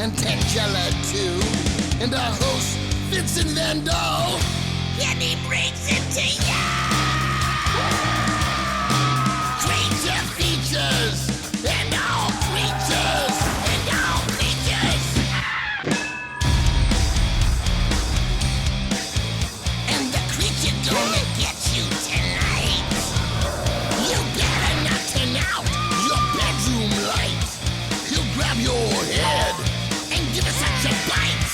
and Tangela too. And our host, Vincent Van Dahl. And he brings it to ya! Creature features, and all creatures, and all creatures. And the creature gonna get you tonight. You better not turn out your bedroom light. He'll grab your head and give it such a bite.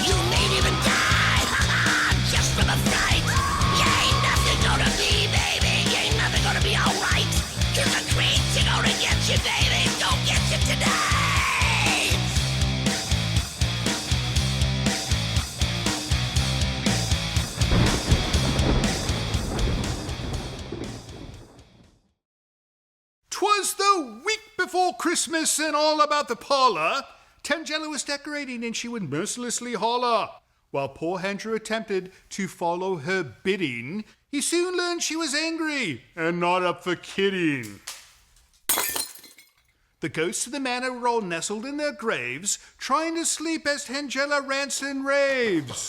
You may even die, just from a fright. You ain't nothing gonna be, baby. You ain't nothing gonna be alright. 'Cause the creature gonna get you, baby. Gonna get you tonight. "'Twas the week before Christmas and all about the parlor. Tangela was decorating and she would mercilessly holler. While poor Andrew attempted to follow her bidding, he soon learned she was angry and not up for kidding. The ghosts of the manor were all nestled in their graves, trying to sleep as Tangela rants and raves.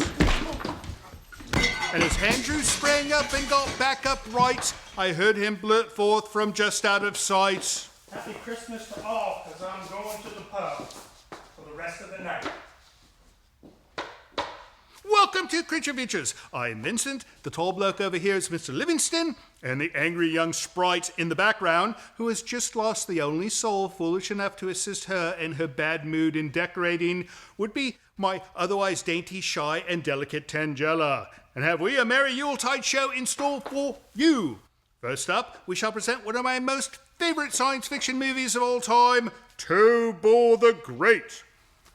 And as Andrew sprang up and got back upright, I heard him blurt forth from just out of sight. Happy Christmas to all, 'cause I'm going to the pub for the rest of the night. Welcome to Creature Features. I'm Vincent. The tall bloke over here is Mr. Livingston, and the angry young sprite in the background, who has just lost the only soul foolish enough to assist her in her bad mood in decorating, would be my otherwise dainty, shy, and delicate Tangela. And have we a merry Yuletide show in store for you? First up, we shall present one of my most favorite science fiction movies of all time, Tobor the Great.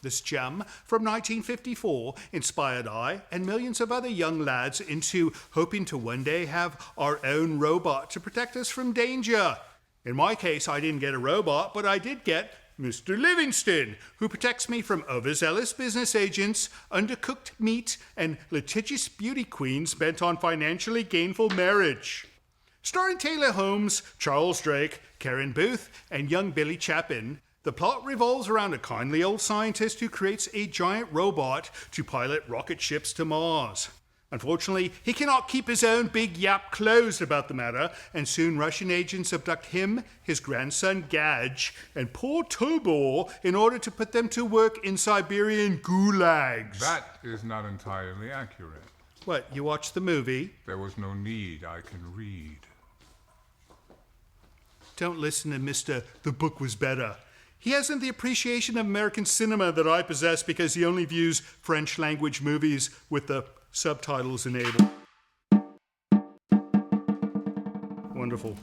This gem from 1954 inspired I and millions of other young lads into hoping to one day have our own robot to protect us from danger. In my case, I didn't get a robot, but I did get Mr. Livingston, who protects me from overzealous business agents, undercooked meat, and litigious beauty queens bent on financially gainful marriage. Starring Taylor Holmes, Charles Drake, Karen Booth, and young Billy Chapin, the plot revolves around a kindly old scientist who creates a giant robot to pilot rocket ships to Mars. Unfortunately, he cannot keep his own big yap closed about the matter, and soon Russian agents abduct him, his grandson Gaj, and poor Tobor in order to put them to work in Siberian gulags. That is not entirely accurate. What, you watched the movie? There was no need, I can read. Don't listen to Mr. The book was better. He hasn't the appreciation of American cinema that I possess because he only views French language movies with the subtitles enabled. Wonderful.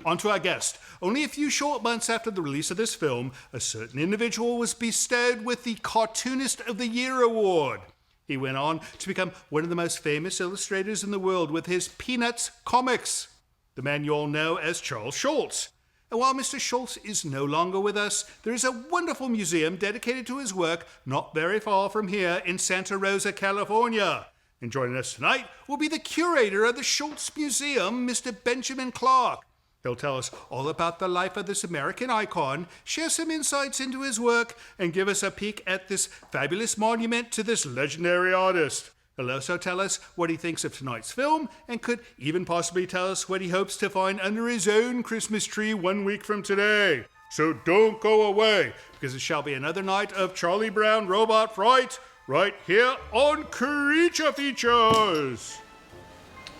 On to our guest. Only a few short months after the release of this film, a certain individual was bestowed with the Cartoonist of the Year award. He went on to become one of the most famous illustrators in the world with his Peanuts comics. The man you all know as Charles Schulz. And while Mr. Schulz is no longer with us, there is a wonderful museum dedicated to his work not very far from here in Santa Rosa, California. And joining us tonight will be the curator of the Schulz Museum, Mr. Benjamin Clark. He'll tell us all about the life of this American icon, share some insights into his work, and give us a peek at this fabulous monument to this legendary artist. He'll also tell us what he thinks of tonight's film, and could even possibly tell us what he hopes to find under his own Christmas tree 1 week from today. So don't go away, because it shall be another night of Charlie Brown Robot Fright, right here on Creature Features.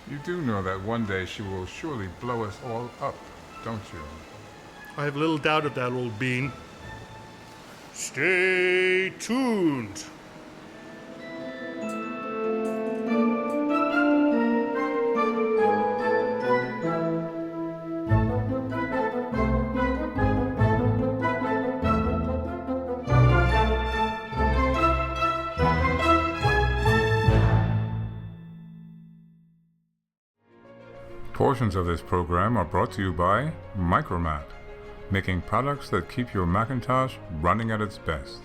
You do know that one day she will surely blow us all up, don't you? I have little doubt of that, old bean. Stay tuned. Portions of this program are brought to you by Micromat, making products that keep your Macintosh running at its best.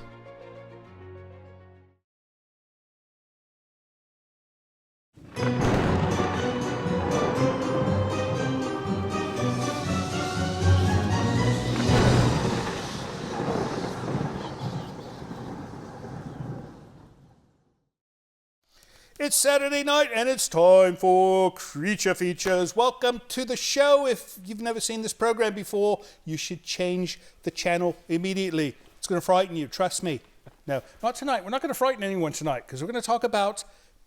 It's Saturday night and it's time for Creature Features. Welcome to the show. If you've never seen this program before, you should change the channel immediately. It's going to frighten you, trust me. No, not tonight. We're not going to frighten anyone tonight because we're going to talk about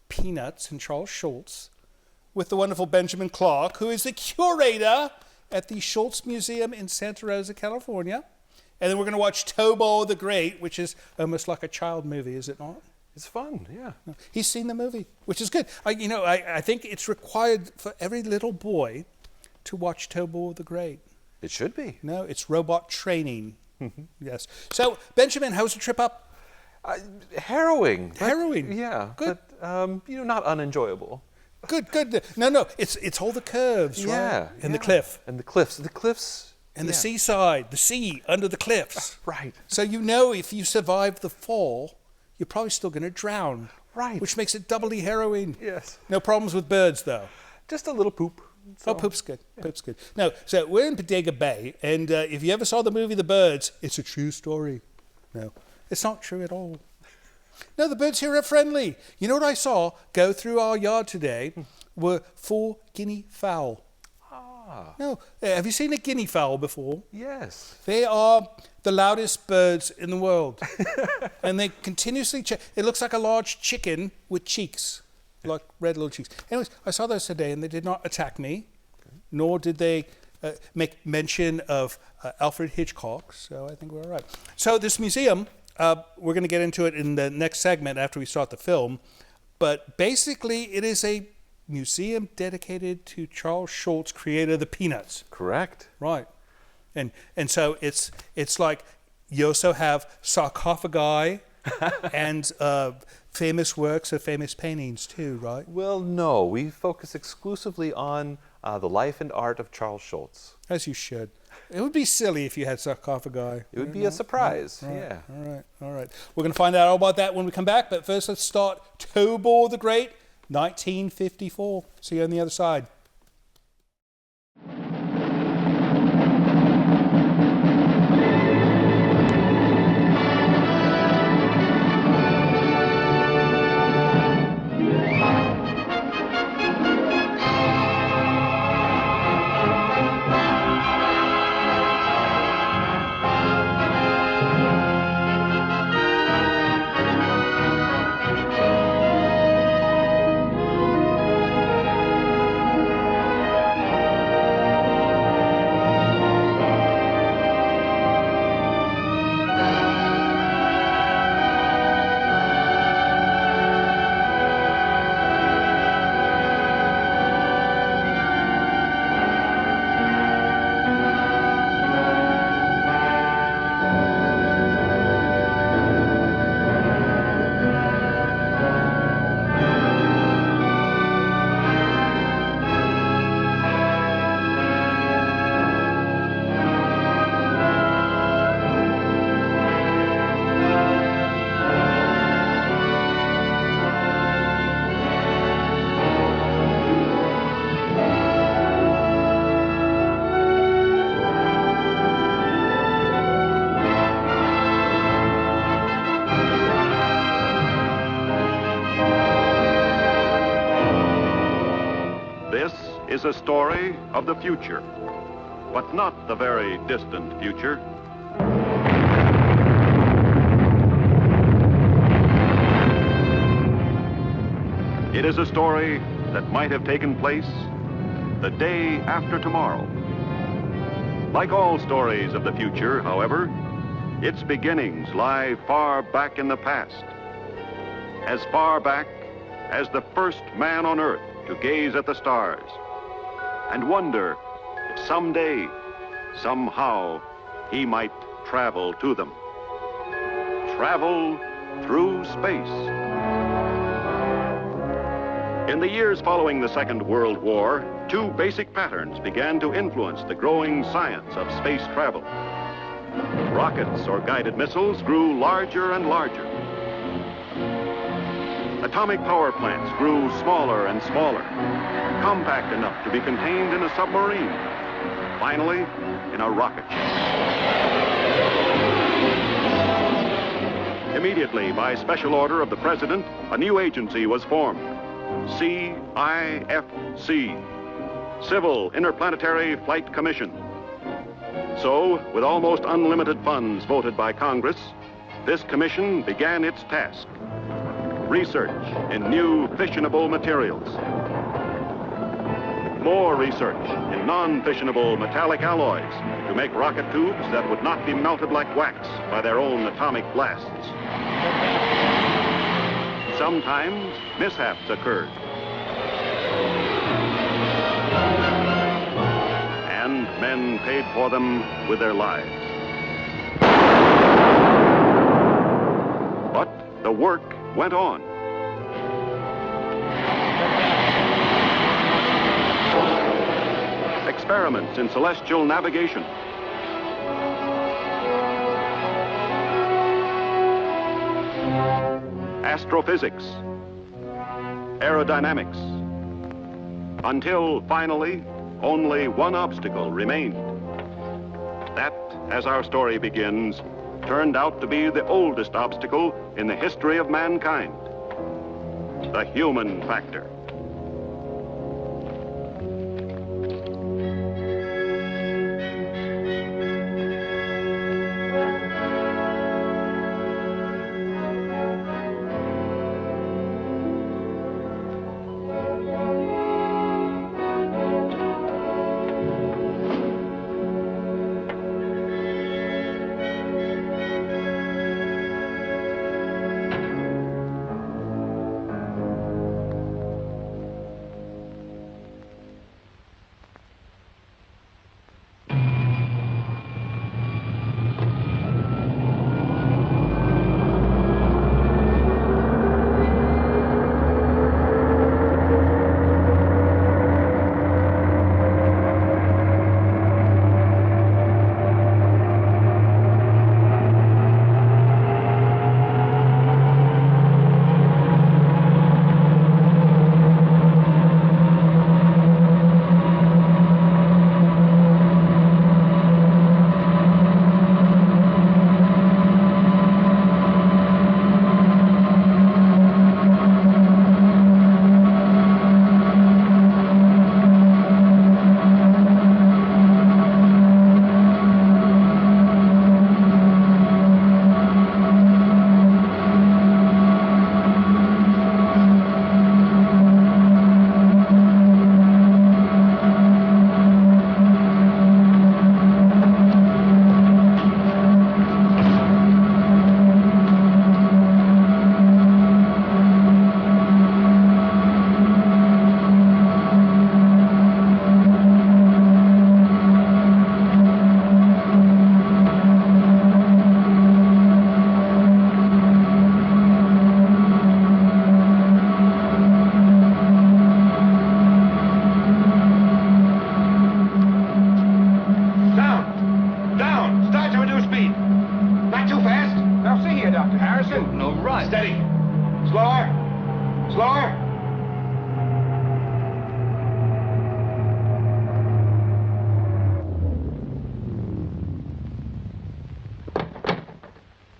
Peanuts and Charles Schulz with the wonderful Benjamin Clark, who is the curator at the Schulz Museum in Santa Rosa, California. And then we're going to watch Tobor the Great, which is almost like a child movie, is it not? It's fun, yeah. He's seen the movie, which is good. I think it's required for every little boy to watch Tobor the Great. It should be. No, it's robot training. Yes. So, Benjamin, how's the trip up? Harrowing. Harrowing? Yeah. Good. But, not unenjoyable. Good. No, it's all the curves, right? Yeah. And the cliff. And the cliffs. The cliffs. And the seaside, the sea under the cliffs. Right. So if you survive the fall, you're probably still going to drown. Right. Which makes it doubly harrowing. Yes. No problems with birds, though. Just a little poop. Oh, poop's good. Yeah. Poop's good. No, so we're in Bodega Bay, and if you ever saw the movie The Birds, it's a true story. No, it's not true at all. No, the birds here are friendly. You know what I saw go through our yard today were 4 guinea fowl. No, have you seen a guinea fowl before? Yes. They are the loudest birds in the world. And they continuously it looks like a large chicken with cheeks, like red little cheeks. Anyways, I saw those today and they did not attack me, nor did they make mention of Alfred Hitchcock, so I think we're all right. So this museum, we're going to get into it in the next segment after we start the film, but basically it is a museum dedicated to Charles Schulz, creator of the Peanuts. Correct. Right. And so it's like you also have sarcophagi and famous works of famous paintings too, right? Well, no. We focus exclusively on the life and art of Charles Schulz. As you should. It would be silly if you had sarcophagi. It would be a surprise, right. yeah. All right. We're going to find out all about that when we come back, but first let's start Tobor the Great, 1954. See you on the other side. Is a story of the future, but not the very distant future. It is a story that might have taken place the day after tomorrow. Like all stories of the future, however, its beginnings lie far back in the past, as far back as the first man on Earth to gaze at the stars and wonder if someday, somehow, he might travel to them. Travel through space. In the years following the Second World War, 2 basic patterns began to influence the growing science of space travel. Rockets or guided missiles grew larger and larger. Atomic power plants grew smaller and smaller, compact enough to be contained in a submarine, finally in a rocket ship. Immediately, by special order of the President, a new agency was formed, CIFC, Civil Interplanetary Flight Commission. So, with almost unlimited funds voted by Congress, this commission began its task: research in new fissionable materials. More research in non-fissionable metallic alloys to make rocket tubes that would not be melted like wax by their own atomic blasts. Sometimes mishaps occurred. And men paid for them with their lives. But the work went on. Experiments in celestial navigation. Astrophysics. Aerodynamics. Until finally, only one obstacle remained. That, as our story begins, turned out to be the oldest obstacle in the history of mankind: the human factor.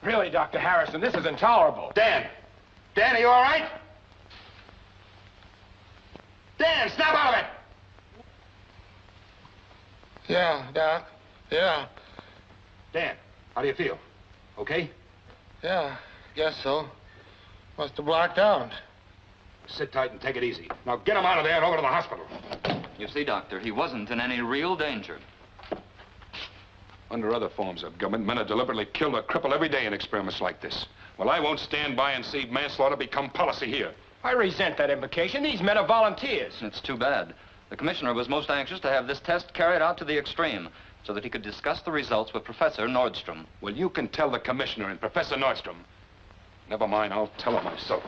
Really, Dr. Harrison, this is intolerable. Dan! Dan, are you all right? Dan, snap out of it! Yeah, Doc. Yeah. Dan, how do you feel? Okay? Yeah, guess so. Must have blacked out. Sit tight and take it easy. Now get him out of there and over to the hospital. You see, Doctor, he wasn't in any real danger. Under other forms of government, men are deliberately killed or crippled every day in experiments like this. Well, I won't stand by and see manslaughter become policy here. I resent that implication. These men are volunteers. It's too bad. The commissioner was most anxious to have this test carried out to the extreme so that he could discuss the results with Professor Nordstrom. Well, you can tell the commissioner and Professor Nordstrom. Never mind, I'll tell him myself.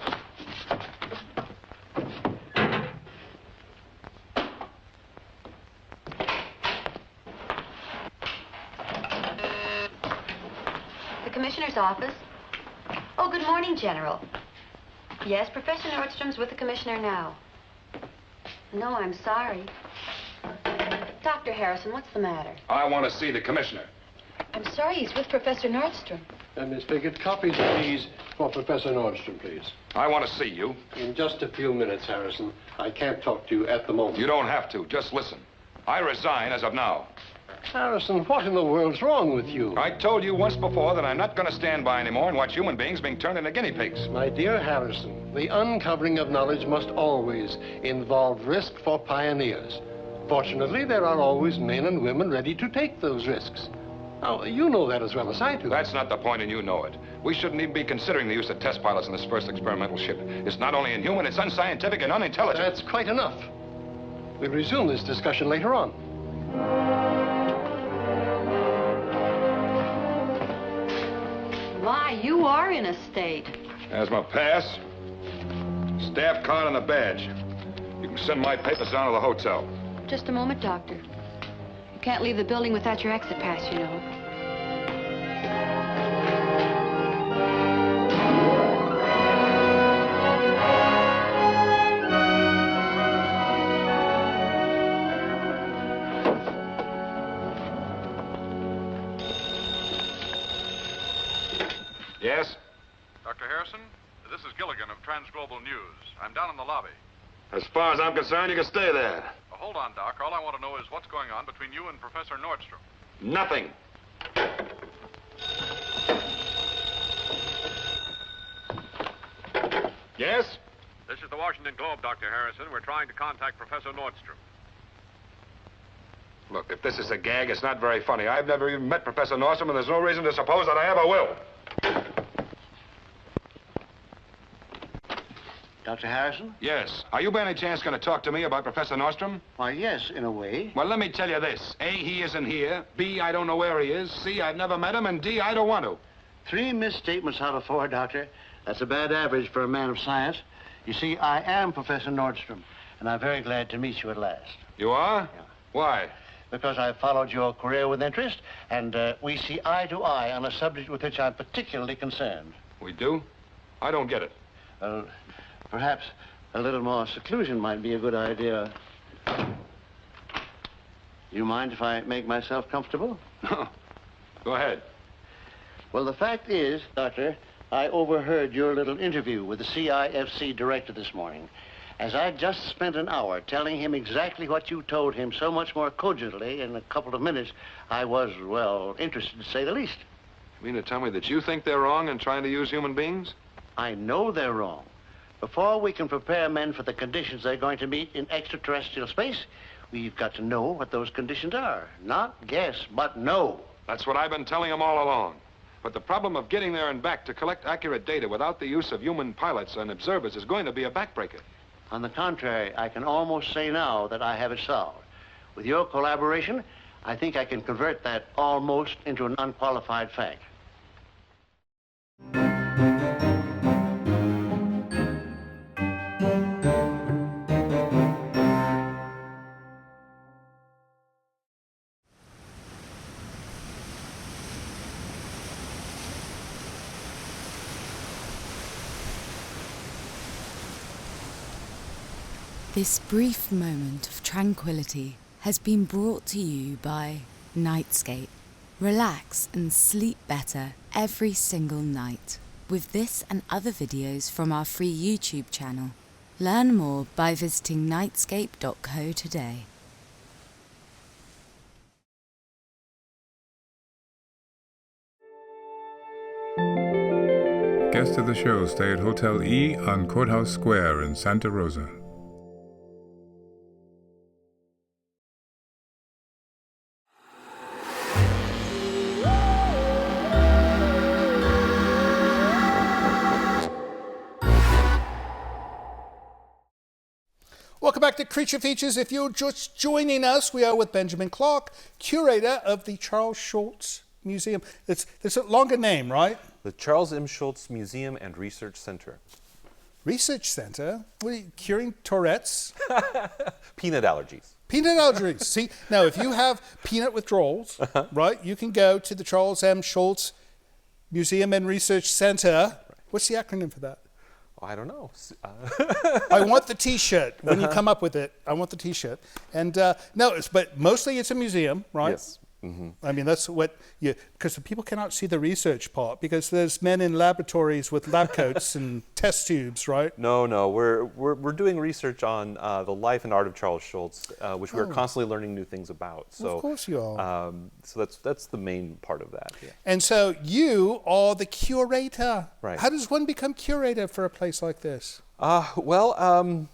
The commissioner's office. Oh, good morning, General. Yes, Professor Nordstrom's with the commissioner now. No, I'm sorry. Dr. Harrison, what's the matter? I want to see the commissioner. I'm sorry, he's with Professor Nordstrom. Miss Pickett, copies of these for Professor Nordstrom, please. I want to see you. In just a few minutes, Harrison. I can't talk to you at the moment. You don't have to. Just listen. I resign as of now. Harrison, what in the world's wrong with you? I told you once before that I'm not going to stand by anymore and watch human beings being turned into guinea pigs. My dear Harrison, the uncovering of knowledge must always involve risk for pioneers. Fortunately, there are always men and women ready to take those risks. Now, you know that as well as I do. That's not the point, and you know it. We shouldn't even be considering the use of test pilots in this first experimental ship. It's not only inhuman, it's unscientific and unintelligent. That's quite enough. We'll resume this discussion later on. My, you are in a state. There's my pass, staff card, and the badge. You can send my papers down to the hotel. Just a moment, Doctor. You can't leave the building without your exit pass, you know. Yes? Dr. Harrison, this is Gilligan of Transglobal News. I'm down in the lobby. As far as I'm concerned, you can stay there. Hold on, Doc. All I want to know is what's going on between you and Professor Nordstrom. Nothing. Yes? This is the Washington Globe, Dr. Harrison. We're trying to contact Professor Nordstrom. Look, if this is a gag, it's not very funny. I've never even met Professor Nordstrom, and there's no reason to suppose that I ever will. Dr. Harrison? Yes. Are you by any chance going to talk to me about Professor Nordstrom? Why, yes, in a way. Well, let me tell you this. A, he isn't here. B, I don't know where he is. C, I've never met him. And D, I don't want to. 3 misstatements out of 4, Doctor. That's a bad average for a man of science. You see, I am Professor Nordstrom, and I'm very glad to meet you at last. You are? Yeah. Why? Because I've followed your career with interest, and we see eye to eye on a subject with which I'm particularly concerned. We do? I don't get it. Well, perhaps a little more seclusion might be a good idea. You mind if I make myself comfortable? No. Go ahead. Well, the fact is, Doctor, I overheard your little interview with the CIFC director this morning. As I just spent an hour telling him exactly what you told him so much more cogently in a couple of minutes, I was, well, interested to say the least. You mean to tell me that you think they're wrong in trying to use human beings? I know they're wrong. Before we can prepare men for the conditions they're going to meet in extraterrestrial space, we've got to know what those conditions are. Not guess, but know. That's what I've been telling them all along. But the problem of getting there and back to collect accurate data without the use of human pilots and observers is going to be a backbreaker. On the contrary, I can almost say now that I have it solved. With your collaboration, I think I can convert that almost into an unqualified fact. This brief moment of tranquility has been brought to you by Nightscape. Relax and sleep better every single night with this and other videos from our free YouTube channel. Learn more by visiting nightscape.co today. Guests of the show stay at Hotel E on Courthouse Square in Santa Rosa. Welcome back to Creature Features. If you're just joining us, we are with Benjamin Clark, curator of the Charles Schulz Museum. It's a longer name, right? The Charles M. Schulz Museum and Research Center. Research Center? What are you, curing Tourette's? Peanut allergies. Peanut allergies. See, now if you have peanut withdrawals, right, you can go to the Charles M. Schulz Museum and Research Center. What's the acronym for that? I don't know. I want the T-shirt when you come up with it. I want the T-shirt. And no, but mostly it's a museum, right? Yes. I mean, that's what because the people cannot see the research part because there's men in laboratories with lab coats and test tubes, right? No, we're doing research on the life and art of Charles Schulz, which we're constantly learning new things about. So of course you are. So that's the main part of that. Yeah. And so you are the curator. Right. How does one become curator for a place like this? Well,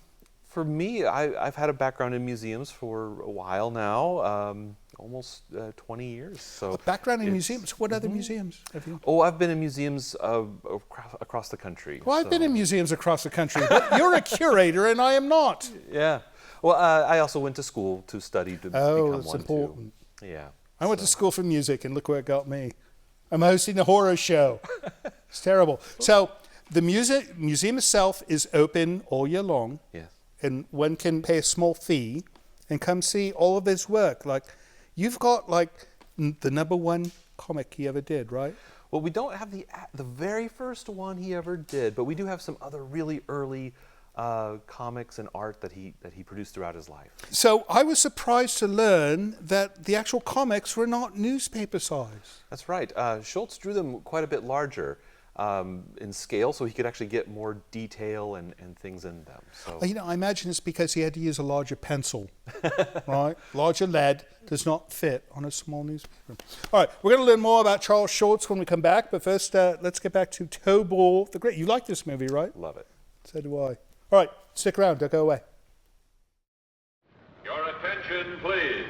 for me, I've had a background in museums for a while now. Almost 20 years. So a background in museums. What other museums have you? Oh, I've been in museums across the country. Well, I've been in museums across the country, but you're a curator and I am not. Yeah. Well, I also went to school to study to become that's one important. too. Yeah. I went to school for music, and look where it got me. I'm hosting a horror show. It's terrible. So the museum itself is open all year long. Yes. And one can pay a small fee and come see all of his work. Like, you've got like the #1 comic he ever did, right? Well, we don't have the very first one he ever did, but we do have some other really early comics and art that he produced throughout his life. So I was surprised to learn that the actual comics were not newspaper size. That's right. Schulz drew them quite a bit larger in scale, so he could actually get more detail and things in them. So I imagine it's because he had to use a larger pencil, right? Larger lead does not fit on a small newspaper. All right, we're going to learn more about Charles Schulz when we come back, but first let's get back to Tobor the Great. You like this movie, right? Love it. So do I. All right, stick around, don't go away. Your attention, please.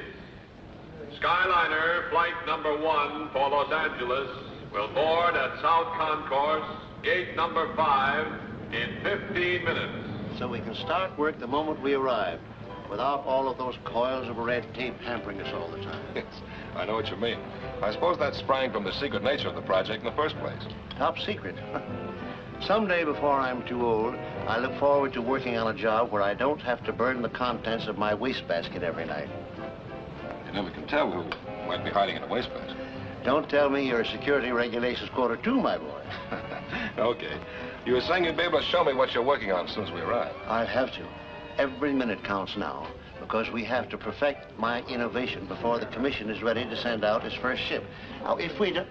Skyliner flight number 1 for Los Angeles will board at South Concourse, gate number 5, in 15 minutes. So we can start work the moment we arrive, without all of those coils of red tape hampering us all the time. Yes, I know what you mean. I suppose that sprang from the secret nature of the project in the first place. Top secret. Someday before I'm too old, I look forward to working on a job where I don't have to burn the contents of my wastebasket every night. You never can tell who might be hiding in a wastebasket. Don't tell me your security regulations quota 2, my boy. Okay. You were saying you'd be able to show me what you're working on as soon as we arrive. I'll have to. Every minute counts now, because we have to perfect my innovation before the commission is ready to send out its first ship. Now, if we don't...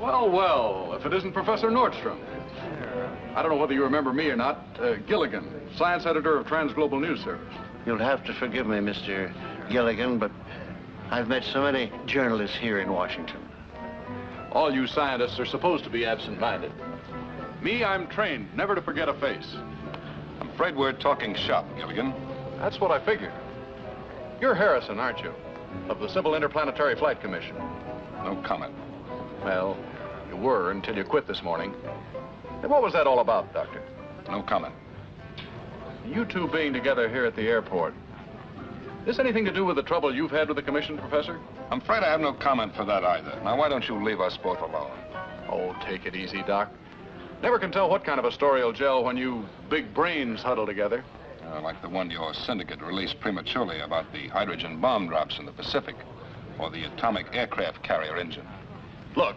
Well, if it isn't Professor Nordstrom. I don't know whether you remember me or not. Gilligan, science editor of Transglobal News Service. You'll have to forgive me, Mr. Gilligan, but I've met so many journalists here in Washington. All you scientists are supposed to be absent-minded. Me, I'm trained never to forget a face. I'm afraid we're talking shop, Gilligan. That's what I figured. You're Harrison, aren't you? Of the Civil Interplanetary Flight Commission. No comment. Well, you were until you quit this morning. And what was that all about, Doctor? No comment. You two being together here at the airport, this anything to do with the trouble you've had with the commission, Professor? I'm afraid I have no comment for that either. Now, why don't you leave us both alone? Oh, take it easy, Doc. Never can tell what kind of a story will gel when you big brains huddle together. Like the one your syndicate released prematurely about the hydrogen bomb drops in the Pacific, or the atomic aircraft carrier engine. Look,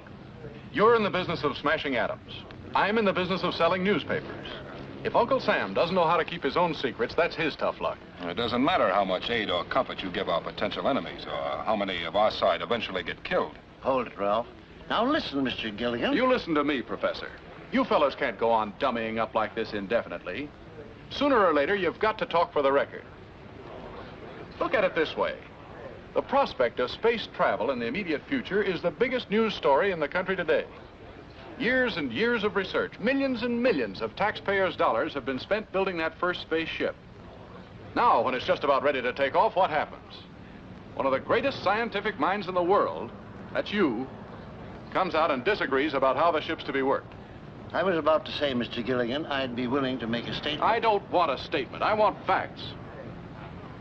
you're in the business of smashing atoms. I'm in the business of selling newspapers. If Uncle Sam doesn't know how to keep his own secrets, that's his tough luck. It doesn't matter how much aid or comfort you give our potential enemies, or how many of our side eventually get killed. Hold it, Ralph. Now listen, Mr. Gilligan. You listen to me, Professor. You fellows can't go on dummying up like this indefinitely. Sooner or later, you've got to talk for the record. Look at it this way. The prospect of space travel in the immediate future is the biggest news story in the country today. Years and years of research, millions and millions of taxpayers' dollars have been spent building that first spaceship. Now, when it's just about ready to take off, what happens? One of the greatest scientific minds in the world, that's you, comes out and disagrees about how the ship's to be worked. I was about to say, Mr. Gilligan, I'd be willing to make a statement. I don't want a statement. I want facts.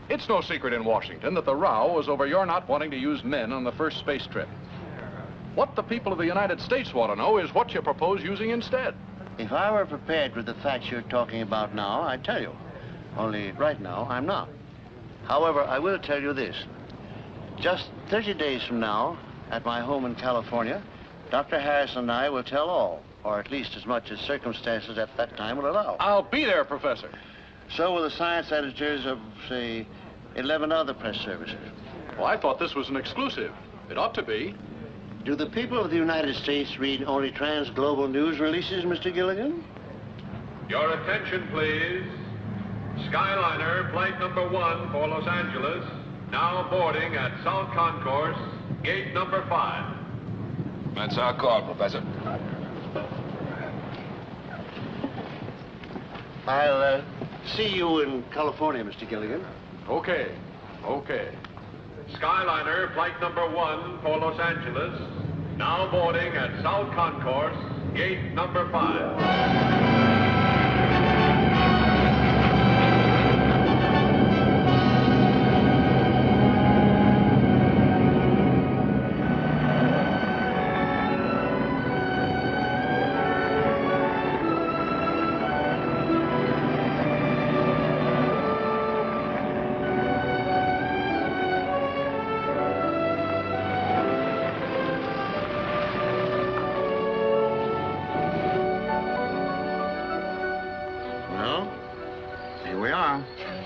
It's no secret in Washington that the row was over your not wanting to use men on the first space trip. What the people of the United States want to know is what you propose using instead. If I were prepared with the facts you're talking about now, I'd tell you. Only right now, I'm not. However, I will tell you this. Just 30 days from now, at my home in California, Dr. Harrison and I will tell all, or at least as much as circumstances at that time will allow. I'll be there, Professor. So will the science editors of, say, 11 other press services. Well, I thought this was an exclusive. It ought to be. Do the people of the United States read only trans-global news releases, Mr. Gilligan? Your attention, please. Skyliner, flight number 1 for Los Angeles, now boarding at South Concourse, gate number 5. That's our call, Professor. I'll see you in California, Mr. Gilligan. Okay. Okay. Skyliner, flight number 1 for Los Angeles, now boarding at South Concourse, gate number 5.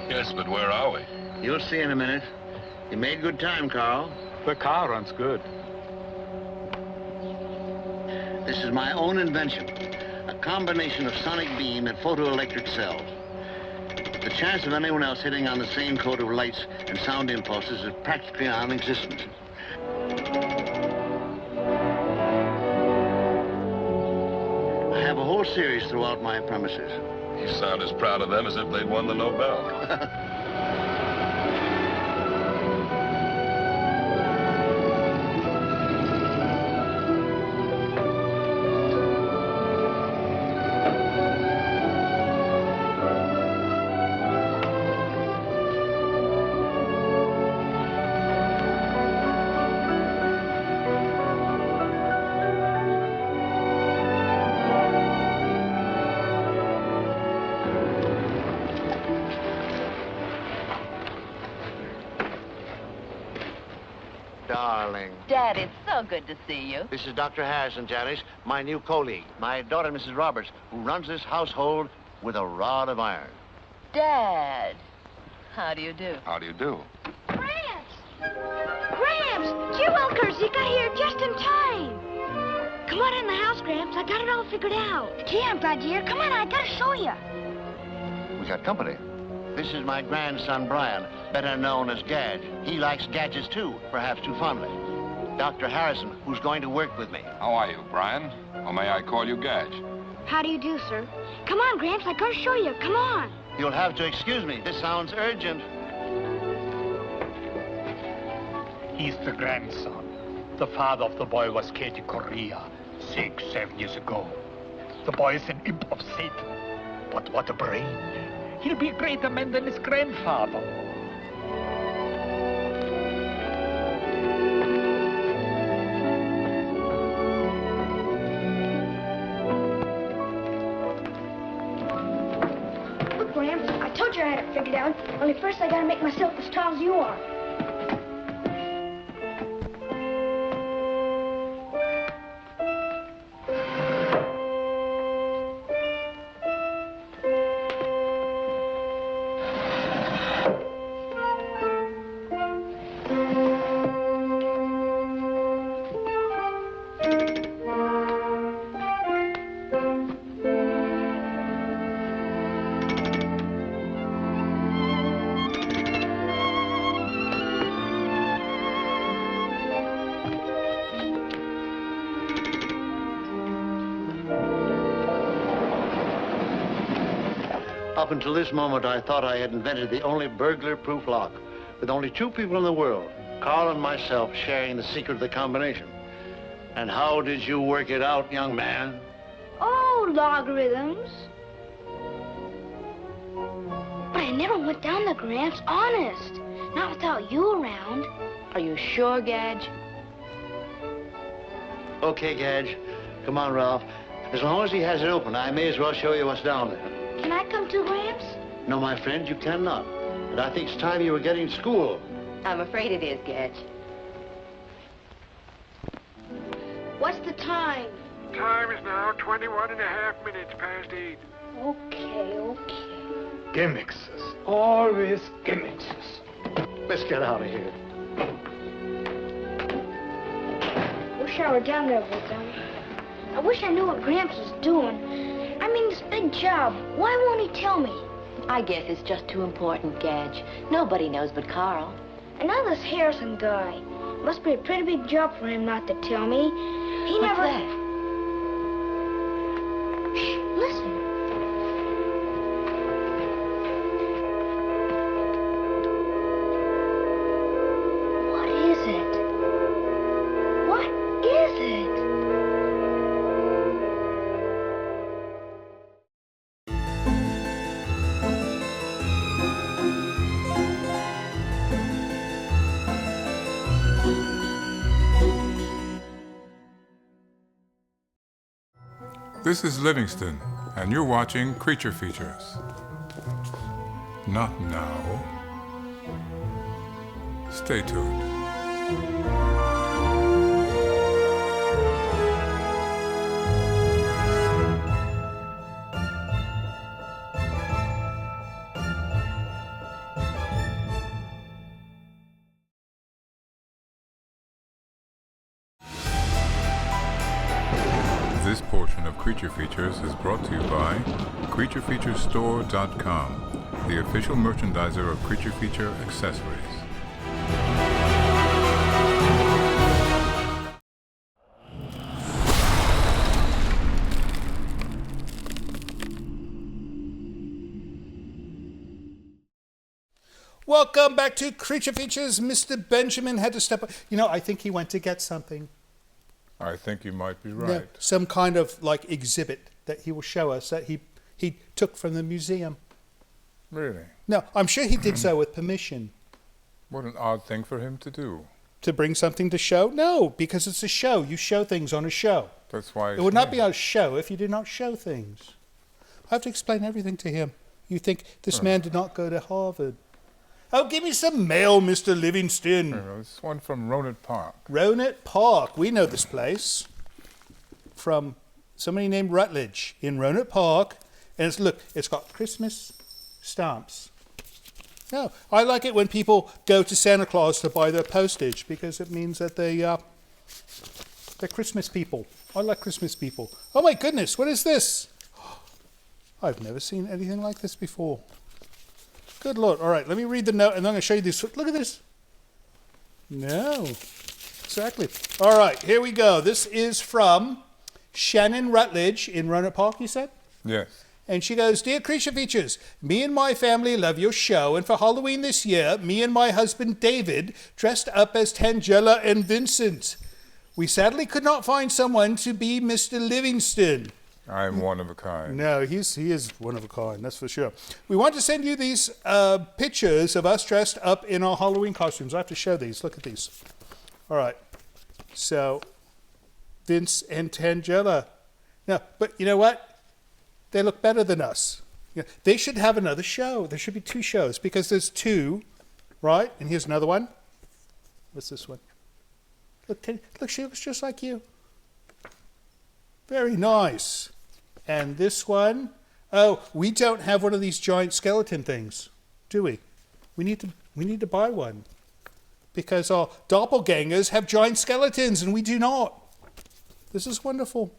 Yes, but where are we? You'll see in a minute. You made good time, Carl. The car runs good. This is my own invention. A combination of sonic beam and photoelectric cells. The chance of anyone else hitting on the same code of lights and sound impulses is practically non-existent. I have a whole series throughout my premises. You sound as proud of them as if they'd won the Nobel. Darling. Dad, it's so good to see you. This is Dr. Harrison, Janice, my new colleague. My daughter, Mrs. Roberts, who runs this household with a rod of iron. Dad, how do you do? How do you do? Gramps! Gramps! Gee wilkers, you got here just in time. Come on in the house, Gramps. I got it all figured out. Gee, I'm glad you're here. Come on, I gotta show you. We got company. This is my grandson, Brian, better known as Gadge. He likes gadgets, too, perhaps too fondly. Dr. Harrison, who's going to work with me. How are you, Brian? Or may I call you Gadge? How do you do, sir? Come on, Gramps, I gotta show you. Come on. You'll have to excuse me. This sounds urgent. He's the grandson. The father of the boy was killed in Korea 6-7 years ago. The boy is an imp of Satan. But what a brain. He'll be a greater man than his grandfather. Look, Gramps, I told you I had it figured out. Only first I gotta make myself as tall as you are. Up until this moment, I thought I had invented the only burglar-proof lock, with only 2 people in the world, Carl and myself, sharing the secret of the combination. And how did you work it out, young man? Oh, logarithms. But I never went down the Gramps, honest. Not without you around. Are you sure, Gadge? Okay, Gadge. Come on, Ralph. As long as he has it open, I may as well show you what's down there. Can I come too, Gramps? No, my friend, you cannot. But I think it's time you were getting to school. I'm afraid it is, Gadge. What's the time? Time is now 21.5 minutes past 8. Okay. Gimmicks. Always gimmicks. Let's get out of here. I were down there with them. I wish I knew what Gramps is doing. I mean, this big job. Why won't he tell me? I guess it's just too important, Gadge. Nobody knows but Carl. And now this Harrison guy. Must be a pretty big job for him not to tell me. He What's never... that? Shh, listen. What is it? What is it? This is Livingston, and you're watching Creature Features. Not now. Stay tuned. This portion of Creature Features is brought to you by CreatureFeatureStore.com, the official merchandiser of Creature Feature accessories. Welcome back to Creature Features. Mr. Benjamin had to step up. You know, I think he went to get something. I think you might be right. Yeah, some kind of like exhibit that he will show us that he took from the museum. Really? No, I'm sure he did so with permission. What an odd thing for him to do. To bring something to show? No, because it's a show. You show things on a show. That's why it would not be a show if you did not show things. I have to explain everything to him. You think this man did not go to Harvard. Oh, give me some mail, Mr. Livingston. This one from Ronet Park. Ronet Park. We know this place. From somebody named Rutledge in Ronet Park. And it's got Christmas stamps. No, I like it when people go to Santa Claus to buy their postage because it means that they're Christmas people. I like Christmas people. Oh my goodness, what is this? I've never seen anything like this before. Good Lord. All right, let me read the note, and I'm going to show you this. Look at this. No. Exactly. All right, here we go. This is from Shannon Rutledge in Ronet Park, you said? Yes. And she goes, Dear Creature Features, me and my family love your show, and for Halloween this year, me and my husband David dressed up as Tangela and Vincent. We sadly could not find someone to be Mr. Livingston. I am one of a kind. No, he is one of a kind, that's for sure. We want to send you these pictures of us dressed up in our Halloween costumes. I have to show these. Look at these. All right. So, Vince and Tangela. No, but you know what? They look better than us. Yeah, they should have another show. There should be two shows because there's two, right? And here's another one. What's this one? Look, she looks just like you. Very nice. And this one, oh, we don't have one of these giant skeleton things, do we? We need to buy one because our doppelgangers have giant skeletons and we do not. This is wonderful.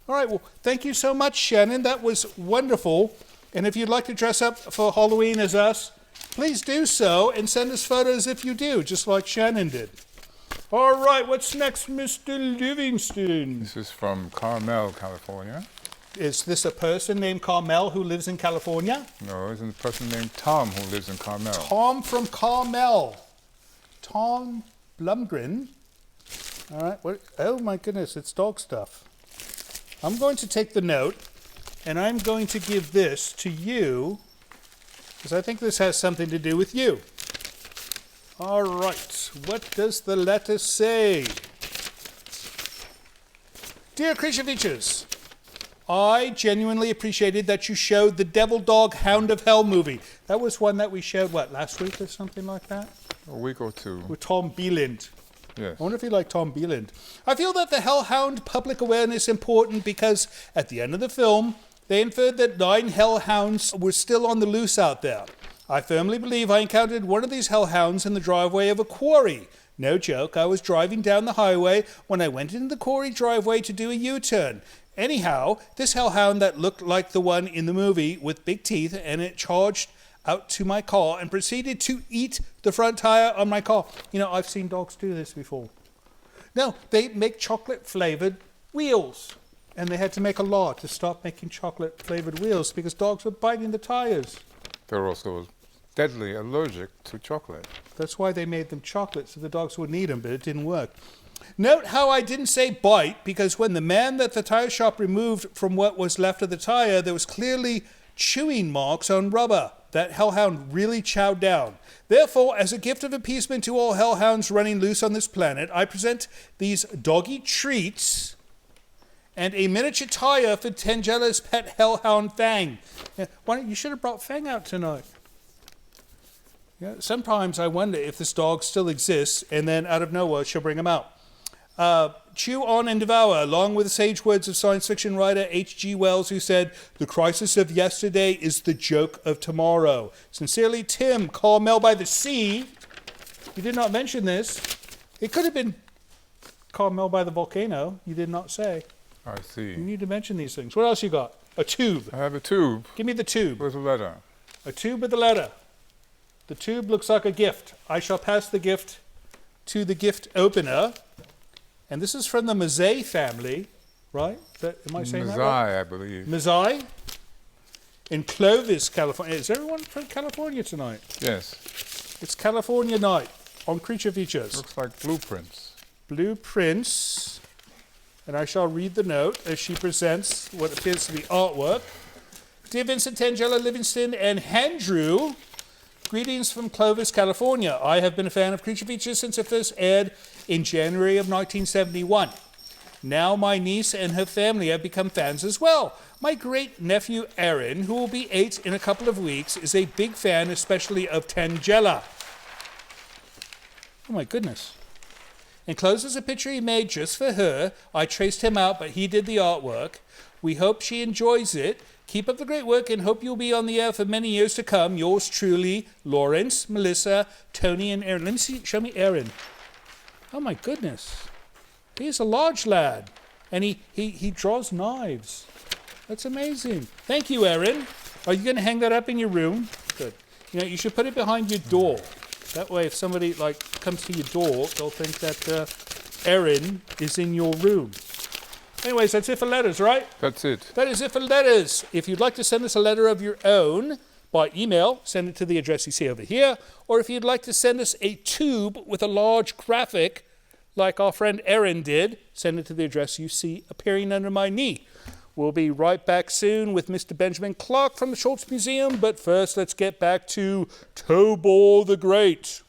All right, well, thank you so much, Shannon. That was wonderful. And if you'd like to dress up for Halloween as us, please do so and send us photos if you do, just like Shannon did. All right, what's next, Mr. Livingston? This is from Carmel, California. Is this a person named Carmel who lives in California? No, it's a person named Tom who lives in Carmel. Tom from Carmel. Tom Blumgren. All right. Oh, my goodness, it's dog stuff. I'm going to take the note, and I'm going to give this to you, because I think this has something to do with you. All right. What does the letter say? Dear Creature Features, I genuinely appreciated that you showed the Devil Dog Hound of Hell movie. That was one that we showed, last week or something like that? A week or two. With Tom Bieland. Yes. I wonder if you like Tom Bieland. I feel that the Hellhound public awareness is important because at the end of the film, they inferred that 9 hellhounds were still on the loose out there. I firmly believe I encountered one of these hellhounds in the driveway of a quarry. No joke, I was driving down the highway when I went into the quarry driveway to do a U-turn. Anyhow, this hellhound that looked like the one in the movie with big teeth, and it charged out to my car and proceeded to eat the front tire on my car. You know, I've seen dogs do this before. No, they make chocolate-flavored wheels. And they had to make a law to stop making chocolate-flavored wheels because dogs were biting the tires. They're also deadly allergic to chocolate. That's why they made them chocolate, so the dogs wouldn't eat them, but it didn't work. Note how I didn't say bite, because when the man at the tire shop removed from what was left of the tire, there was clearly chewing marks on rubber. That hellhound really chowed down. Therefore, as a gift of appeasement to all hellhounds running loose on this planet, I present these doggy treats and a miniature tire for Tangella's pet hellhound Fang. You should have brought Fang out tonight. Yeah, sometimes I wonder if this dog still exists, and then out of nowhere she'll bring him out. Chew on and devour, along with the sage words of science fiction writer H.G. Wells, who said, "The crisis of yesterday is the joke of tomorrow." Sincerely, Tim, Carmel by the Sea. You did not mention this. It could have been Carmel by the volcano. You did not say. I see. You need to mention these things. What else you got? A tube. I have a tube. Give me the tube. With a letter. A tube with a letter. The tube looks like a gift. I shall pass the gift to the gift opener. And this is from the Mazzei family, right? Am I saying that right? Mazzei, I believe. Mazzei? In Clovis, California. Is everyone from California tonight? Yes. It's California night on Creature Features. Looks like blueprints. Blueprints. And I shall read the note as she presents what appears to be artwork. Dear Vincent, Tangella, Livingston, and Andrew, greetings from Clovis, California. I have been a fan of Creature Features since it first aired in January of 1971. Now my niece and her family have become fans as well. My great-nephew Aaron, who will be 8 in a couple of weeks, is a big fan, especially of Tangella. Oh my goodness. Encloses a picture he made just for her. I traced him out, but he did the artwork. We hope she enjoys it. Keep up the great work and hope you'll be on the air for many years to come. Yours truly, Lawrence, Melissa, Tony, and Aaron. Let me see. Show me Aaron. Oh my goodness. He is a large lad. And he draws knives. That's amazing. Thank you, Aaron. Are you going to hang that up in your room? Good. You know, you should put it behind your door. That way, if somebody comes to your door, they'll think that Aaron is in your room. Anyways, that's it for letters, right? That's it. That is it for letters. If you'd like to send us a letter of your own by email, send it to the address you see over here. Or if you'd like to send us a tube with a large graphic, like our friend Aaron did, send it to the address you see appearing under my knee. We'll be right back soon with Mr. Benjamin Clark from the Schulz Museum, but first let's get back to Tobor the Great.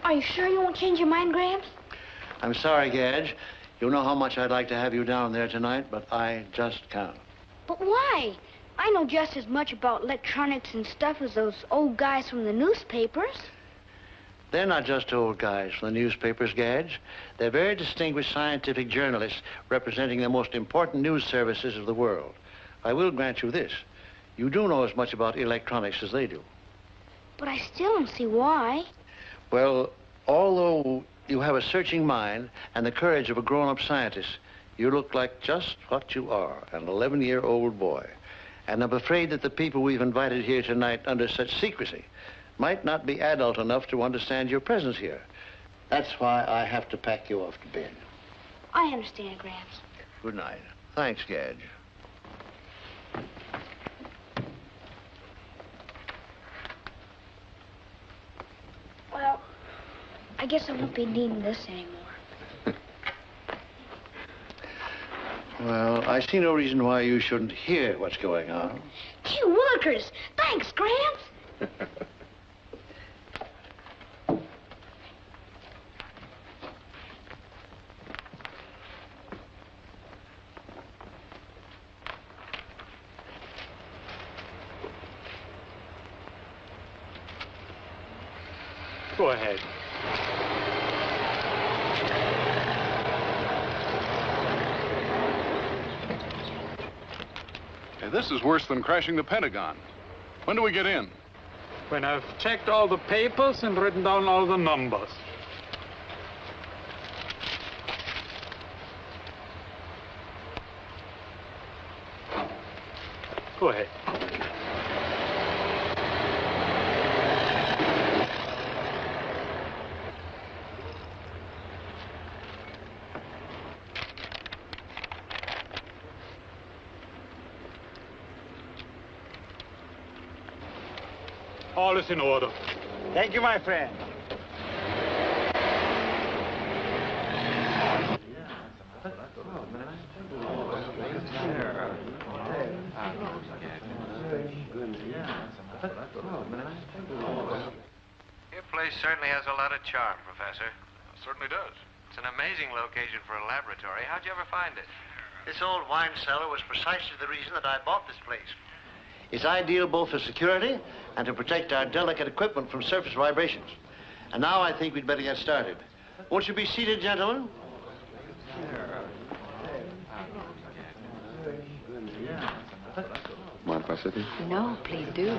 Are you sure you won't change your mind, Gramps? I'm sorry, Gadge. You know how much I'd like to have you down there tonight, but I just can't. But why? I know just as much about electronics and stuff as those old guys from the newspapers. They're not just old guys from the newspapers, Gadge. They're very distinguished scientific journalists representing the most important news services of the world. I will grant you this. You do know as much about electronics as they do. But I still don't see why. Well, although you have a searching mind and the courage of a grown-up scientist, you look like just what you are, an 11-year-old boy. And I'm afraid that the people we've invited here tonight under such secrecy might not be adult enough to understand your presence here. That's why I have to pack you off to bed. I understand, Gramps. Good night. Thanks, Gadge. Well, I guess I won't be needing this anymore. Well, I see no reason why you shouldn't hear what's going on. Gee willikers! Thanks, Gramps! Go ahead. Hey, this is worse than crashing the Pentagon. When do we get in? When I've checked all the papers and written down all the numbers. Go ahead. All is in order. Thank you, my friend. Your place certainly has a lot of charm, Professor. It certainly does. It's an amazing location for a laboratory. How'd you ever find it? This old wine cellar was precisely the reason that I bought this place. It's ideal both for security and to protect our delicate equipment from surface vibrations. And now I think we'd better get started. Won't you be seated, gentlemen? Mind if I sit here? No, please do.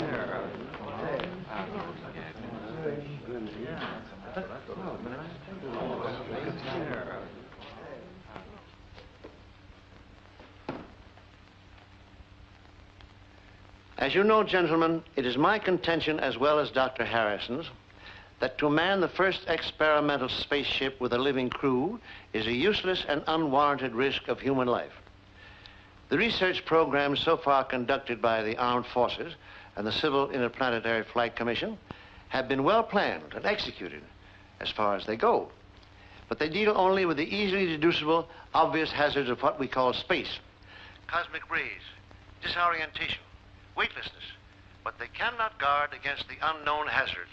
As you know, gentlemen, it is my contention, as well as Dr. Harrison's, that to man the first experimental spaceship with a living crew is a useless and unwarranted risk of human life. The research programs so far conducted by the Armed Forces and the Civil Interplanetary Flight Commission have been well planned and executed as far as they go. But they deal only with the easily deducible, obvious hazards of what we call space. Cosmic rays, disorientation, weightlessness, but they cannot guard against the unknown hazards.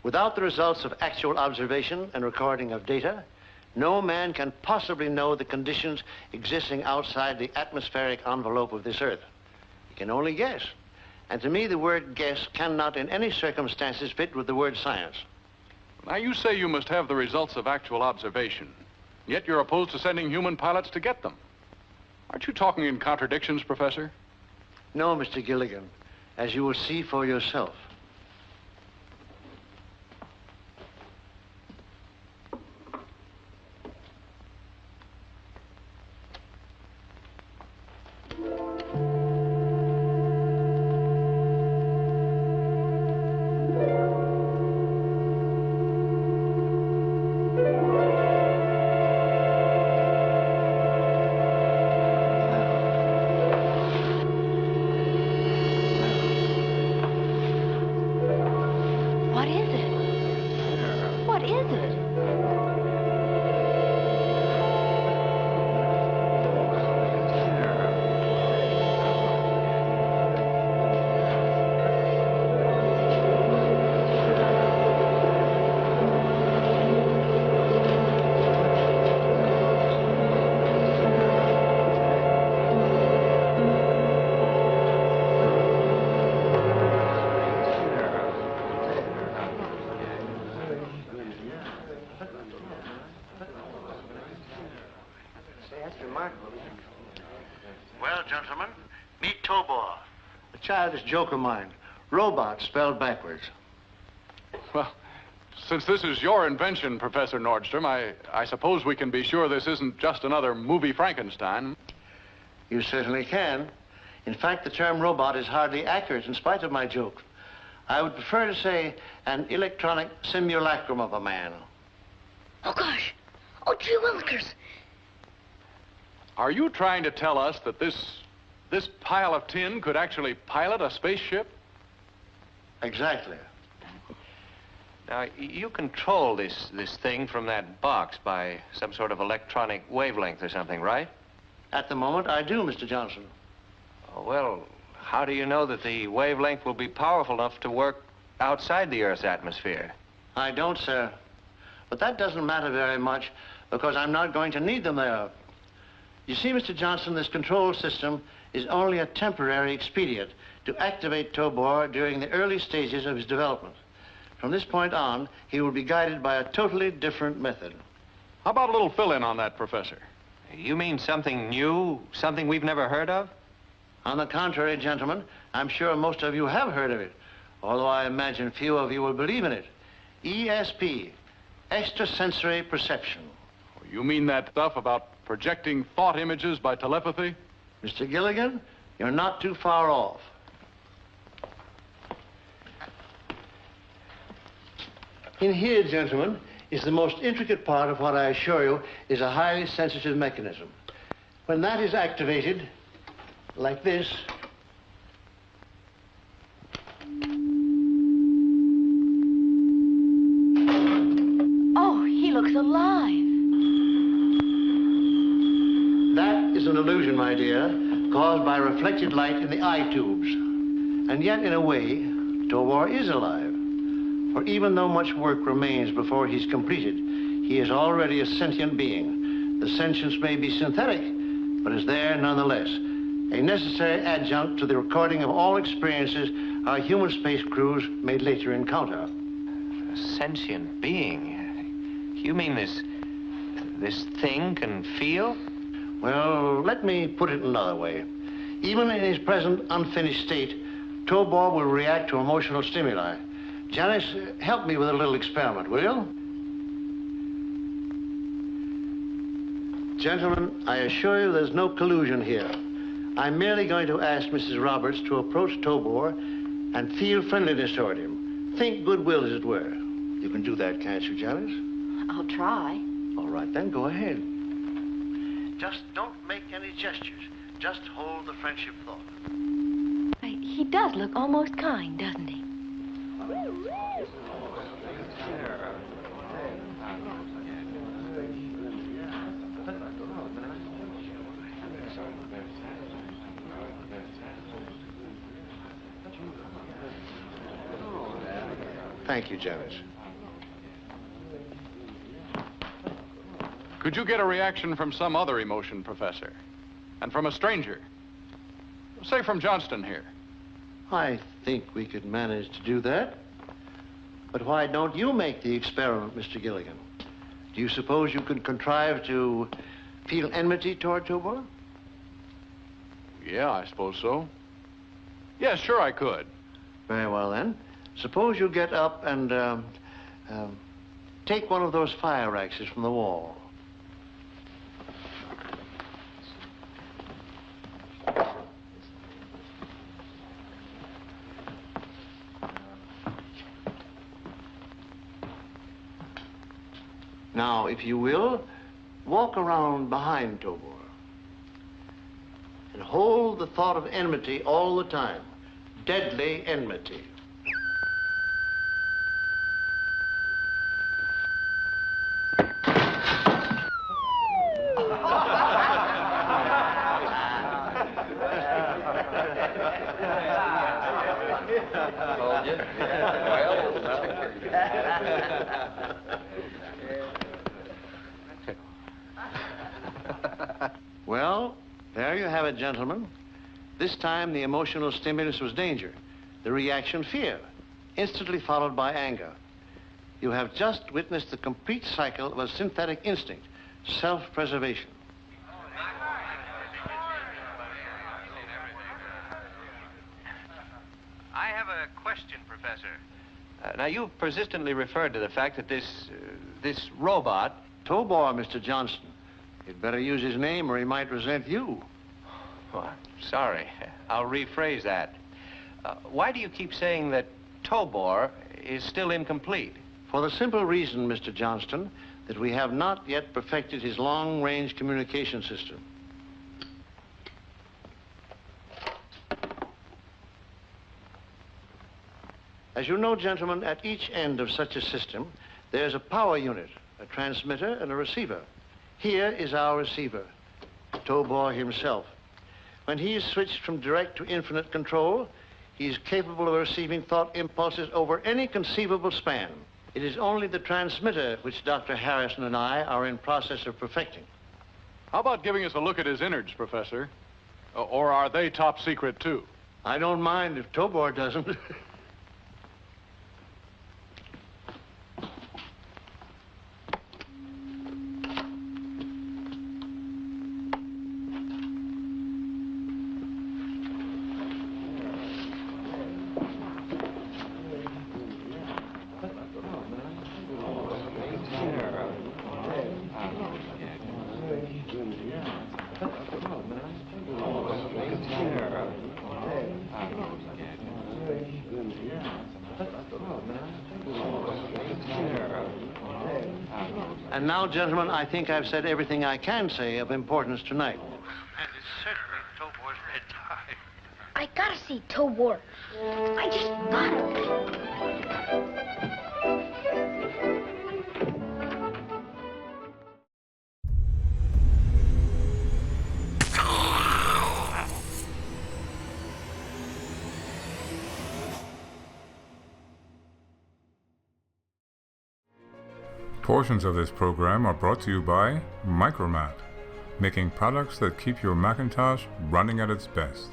Without the results of actual observation and recording of data, no man can possibly know the conditions existing outside the atmospheric envelope of this Earth. He can only guess. And to me, the word guess cannot in any circumstances fit with the word science. Now, you say you must have the results of actual observation, yet you're opposed to sending human pilots to get them. Aren't you talking in contradictions, Professor? No, Mr. Gilligan, as you will see for yourself. Well, gentlemen, meet Tobor, a childish joke of mine. Robot spelled backwards. Well, since this is your invention, Professor Nordstrom, I suppose we can be sure this isn't just another movie Frankenstein. You certainly can. In fact, the term robot is hardly accurate in spite of my joke. I would prefer to say an electronic simulacrum of a man. Oh, gosh. Oh, gee willikers. Are you trying to tell us that this pile of tin could actually pilot a spaceship? Exactly. Now, you control this thing from that box by some sort of electronic wavelength or something, right? At the moment, I do, Mr. Johnson. Oh, well, how do you know that the wavelength will be powerful enough to work outside the Earth's atmosphere? I don't, sir. But that doesn't matter very much because I'm not going to need them there. You see, Mr. Johnson, this control system is only a temporary expedient to activate Tobor during the early stages of his development. From this point on, he will be guided by a totally different method. How about a little fill-in on that, Professor? You mean something new, something we've never heard of? On the contrary, gentlemen, I'm sure most of you have heard of it, although I imagine few of you will believe in it. ESP, extrasensory perception. You mean that stuff about projecting thought images by telepathy? Mr. Gilligan, you're not too far off. In here, gentlemen, is the most intricate part of what I assure you is a highly sensitive mechanism. When that is activated, like this, Oh, he looks alive. that is an illusion, my dear, caused by reflected light in the eye tubes. And yet, in a way, Tobor is alive. For even though much work remains before he's completed, he is already a sentient being. The sentience may be synthetic, but is there nonetheless. A necessary adjunct to the recording of all experiences our human space crews may later encounter. A sentient being? You mean this thing can feel? Well, let me put it another way. Even in his present unfinished state, Tobor will react to emotional stimuli. Janice, help me with a little experiment, will you? Gentlemen, I assure you there's no collusion here. I'm merely going to ask Mrs. Roberts to approach Tobor and feel friendliness toward him. Think goodwill, as it were. You can do that, can't you, Janice? I'll try. All right, then, go ahead. Just don't make any gestures. Just hold the friendship thought. He does look almost kind, doesn't he? Thank you, Janice. Could you get a reaction from some other emotion, Professor? And from a stranger? Say from Johnston here. I think we could manage to do that. But why don't you make the experiment, Mr. Gilligan? Do you suppose you could contrive to feel enmity toward Tobor? Yeah, I suppose so. Yes, sure I could. Very well, then. Suppose you get up and take one of those fire axes from the wall. Now, if you will, walk around behind Tobor and hold the thought of enmity all the time. Deadly enmity. Told you. Well, there you have it, gentlemen. This time, the emotional stimulus was danger. The reaction, fear, instantly followed by anger. You have just witnessed the complete cycle of a synthetic instinct, self-preservation. I have a question, Professor. Now, you've persistently referred to the fact that this robot... Tobor, Mr. Johnston. You'd better use his name or he might resent you. Oh, sorry. I'll rephrase that. Why do you keep saying that Tobor is still incomplete? For the simple reason, Mr. Johnston, that we have not yet perfected his long-range communication system. As you know, gentlemen, at each end of such a system, there's a power unit, a transmitter, and a receiver. Here is our receiver, Tobor himself. When he is switched from direct to infinite control, he is capable of receiving thought impulses over any conceivable span. It is only the transmitter which Dr. Harrison and I are in process of perfecting. How about giving us a look at his innards, Professor? Or are they top secret, too? I don't mind if Tobor doesn't. And now, gentlemen, I think I've said everything I can say of importance tonight. And it's certainly Tobor's bedtime. I gotta see Tobor. I just gotta. Portions of this program are brought to you by Micromat, making products that keep your Macintosh running at its best.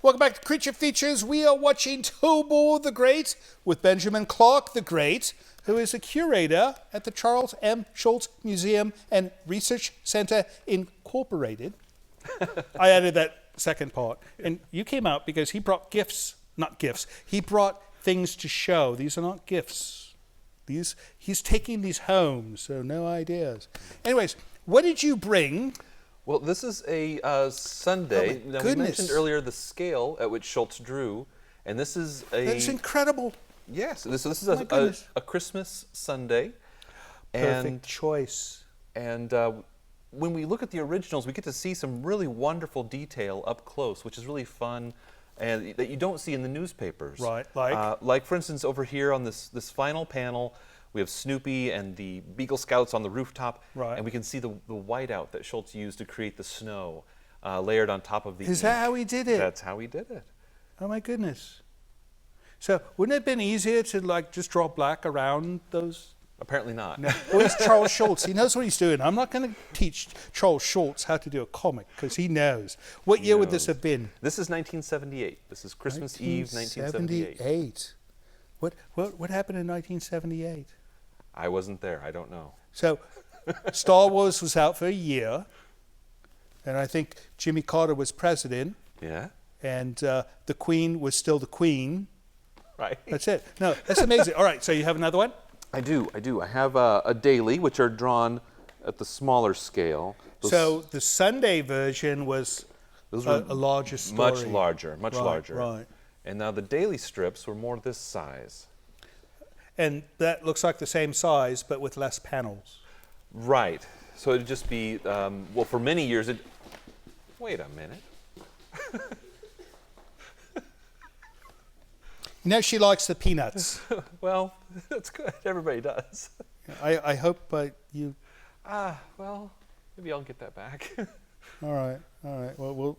Welcome back to Creature Features. We are watching Tobor the Great with Benjamin Clark the Great, who is a curator at the Charles M. Schulz Museum and Research Center Incorporated. I added that second part. And you came out because he brought gifts, not gifts. He brought things to show. These are not gifts. He's taking these home, so no ideas. Anyways, what did you bring? Well, this is a Sunday. Oh, now, we mentioned earlier the scale at which Schulz drew, and this is a... That's incredible. Yes, this is a Christmas Sunday. Perfect choice. And when we look at the originals, we get to see some really wonderful detail up close, which is really fun, and that you don't see in the newspapers. Right, like? Like, for instance, over here on this final panel, we have Snoopy and the Beagle Scouts on the rooftop, right. And we can see the whiteout that Schulz used to create the snow layered on top of the Is that how he did it? That's how he did it. Oh my goodness. So wouldn't it have been easier to like just draw black around those? Apparently not. No. Well, it's Charles Schulz. He knows what he's doing. I'm not going to teach Charles Schulz how to do a comic because he knows. What year would this have been? This is 1978. This is Christmas Eve, 1978. What happened in 1978? I wasn't there. I don't know. So, Star Wars was out for a year, and I think Jimmy Carter was president. Yeah. And the Queen was still the Queen. Right. That's it. No, that's amazing. All right, so you have another one? I do. I have a daily, which are drawn at the smaller scale. So the Sunday version was a larger story. Much larger. Right. And now the daily strips were more this size. And that looks like the same size, but with less panels. Right. So it'd just be, well, for many years, wait a minute. You know, she likes the peanuts. Well, that's good. Everybody does. I hope you... well, maybe I'll get that back. All right. Well,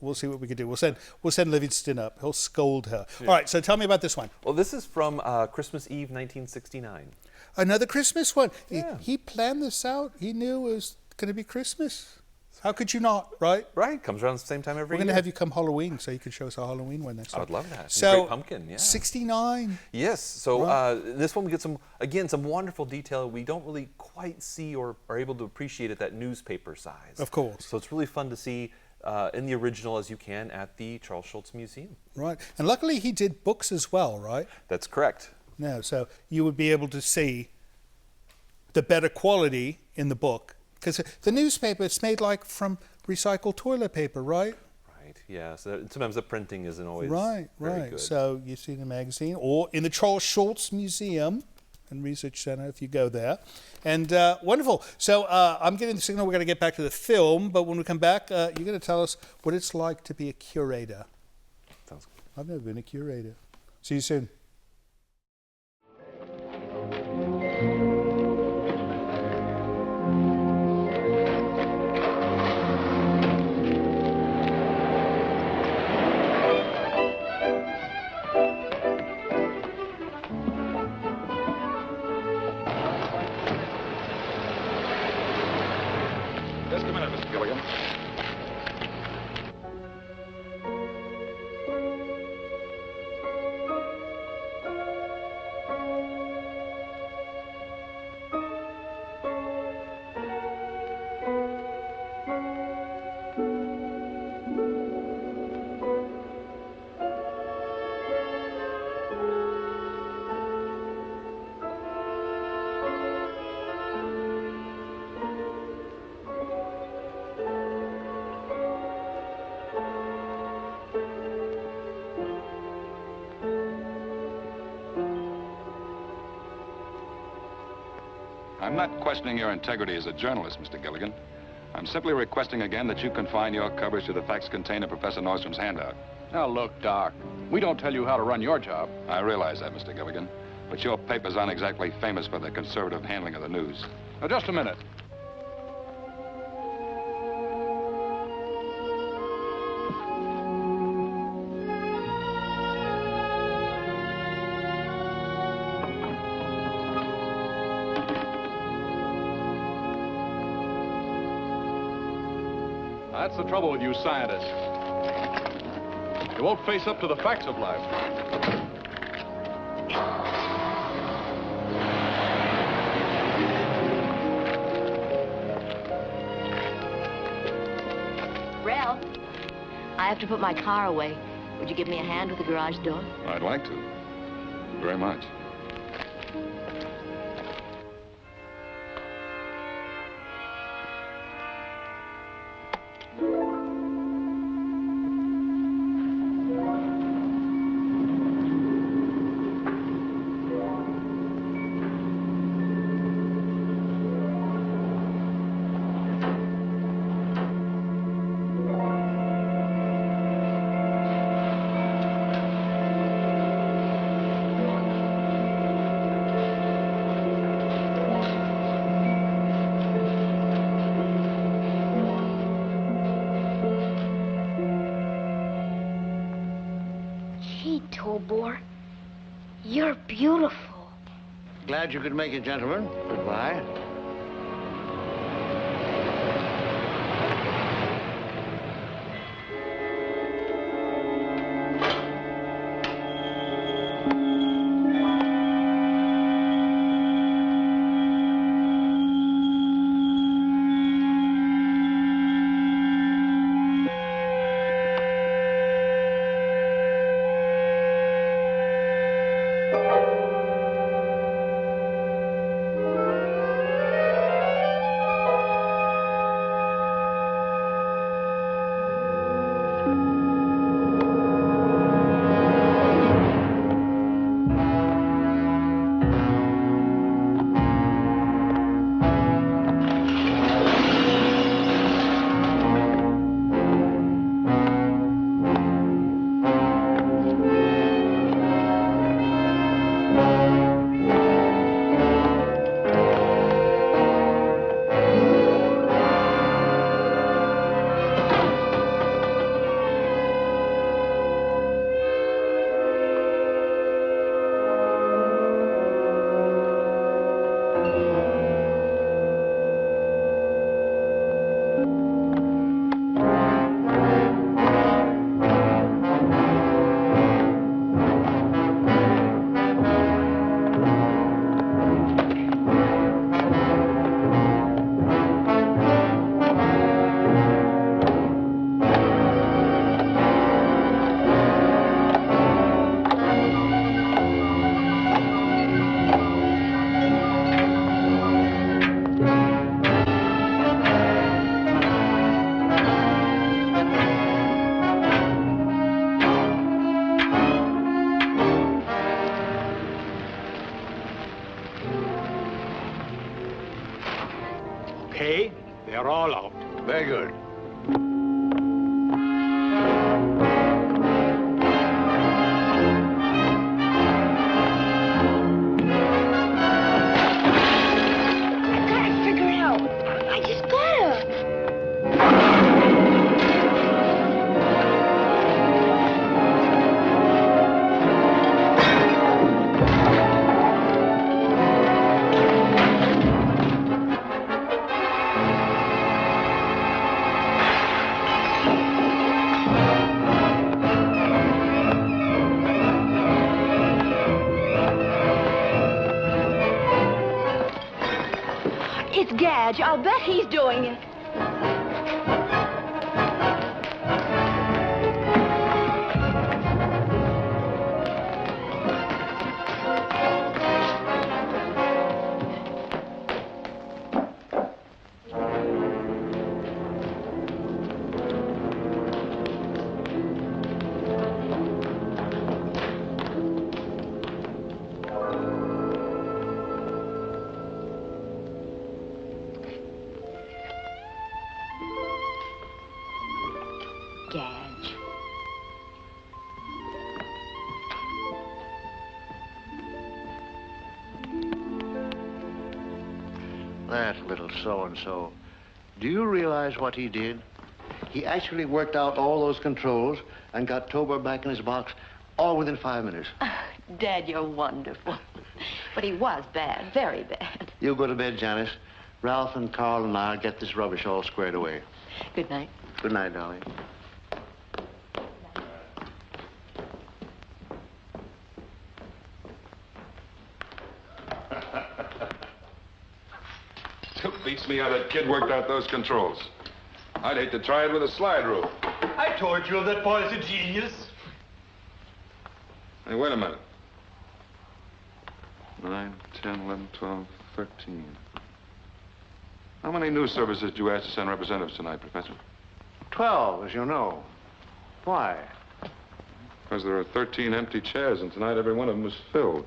we'll see what we can do. We'll send Livingston up. He'll scold her. Yeah. All right. So tell me about this one. Well, this is from Christmas Eve, 1969. Another Christmas one. Yeah. He planned this out. He knew it was going to be Christmas. How could you not, right? Right. Comes around the same time every year. We're going to have you come Halloween so you can show us a Halloween one next time. I would love that. So, Great pumpkin, yeah. 69. Yes. So right. This one we get some wonderful detail we don't really quite see or are able to appreciate at that newspaper size. Of course. So it's really fun to see in the original as you can at the Charles Schulz Museum. Right. And luckily he did books as well, right? That's correct. No, so you would be able to see the better quality in the book. Because the newspaper, it's made like from recycled toilet paper, right? Right, yeah. So sometimes the printing isn't always very good. So you see the magazine, or in the Charles Schulz Museum and Research Center if you go there. And wonderful. So I'm getting the signal we're going to get back to the film, but when we come back, you're going to tell us what it's like to be a curator. Sounds good. I've never been a curator. See you soon. Just a minute, Mr. Gilligan. I'm not questioning your integrity as a journalist, Mr. Gilligan. I'm simply requesting again that you confine your coverage to the facts contained in Professor Nordstrom's handout. Now, look, Doc, we don't tell you how to run your job. I realize that, Mr. Gilligan, but your papers aren't exactly famous for their conservative handling of the news. Now, just a minute. That's the trouble with you scientists. You won't face up to the facts of life. Ralph, I have to put my car away. Would you give me a hand with the garage door? I'd like to. Very much. Tobor, you're beautiful. Glad you could make it, gentlemen. Goodbye. Okay, they're all out. Very good. Gotta figure it out. I just gotta. It's Gadge. I'll bet he's doing it. That little so-and-so. Do you realize what he did? He actually worked out all those controls and got Tobor back in his box all within 5 minutes. Dad, you're wonderful. But he was bad, very bad. You go to bed, Janice. Ralph and Carl and I'll get this rubbish all squared away. Good night. Good night, darling. Still beats me how that kid worked out those controls. I'd hate to try it with a slide rule. I told you that boy's a genius. Hey, wait a minute. 9, 10, 11, 12, 13. How many news services did you ask to send representatives tonight, Professor? 12, as you know. Why? Because there are 13 empty chairs, and tonight every one of them is filled.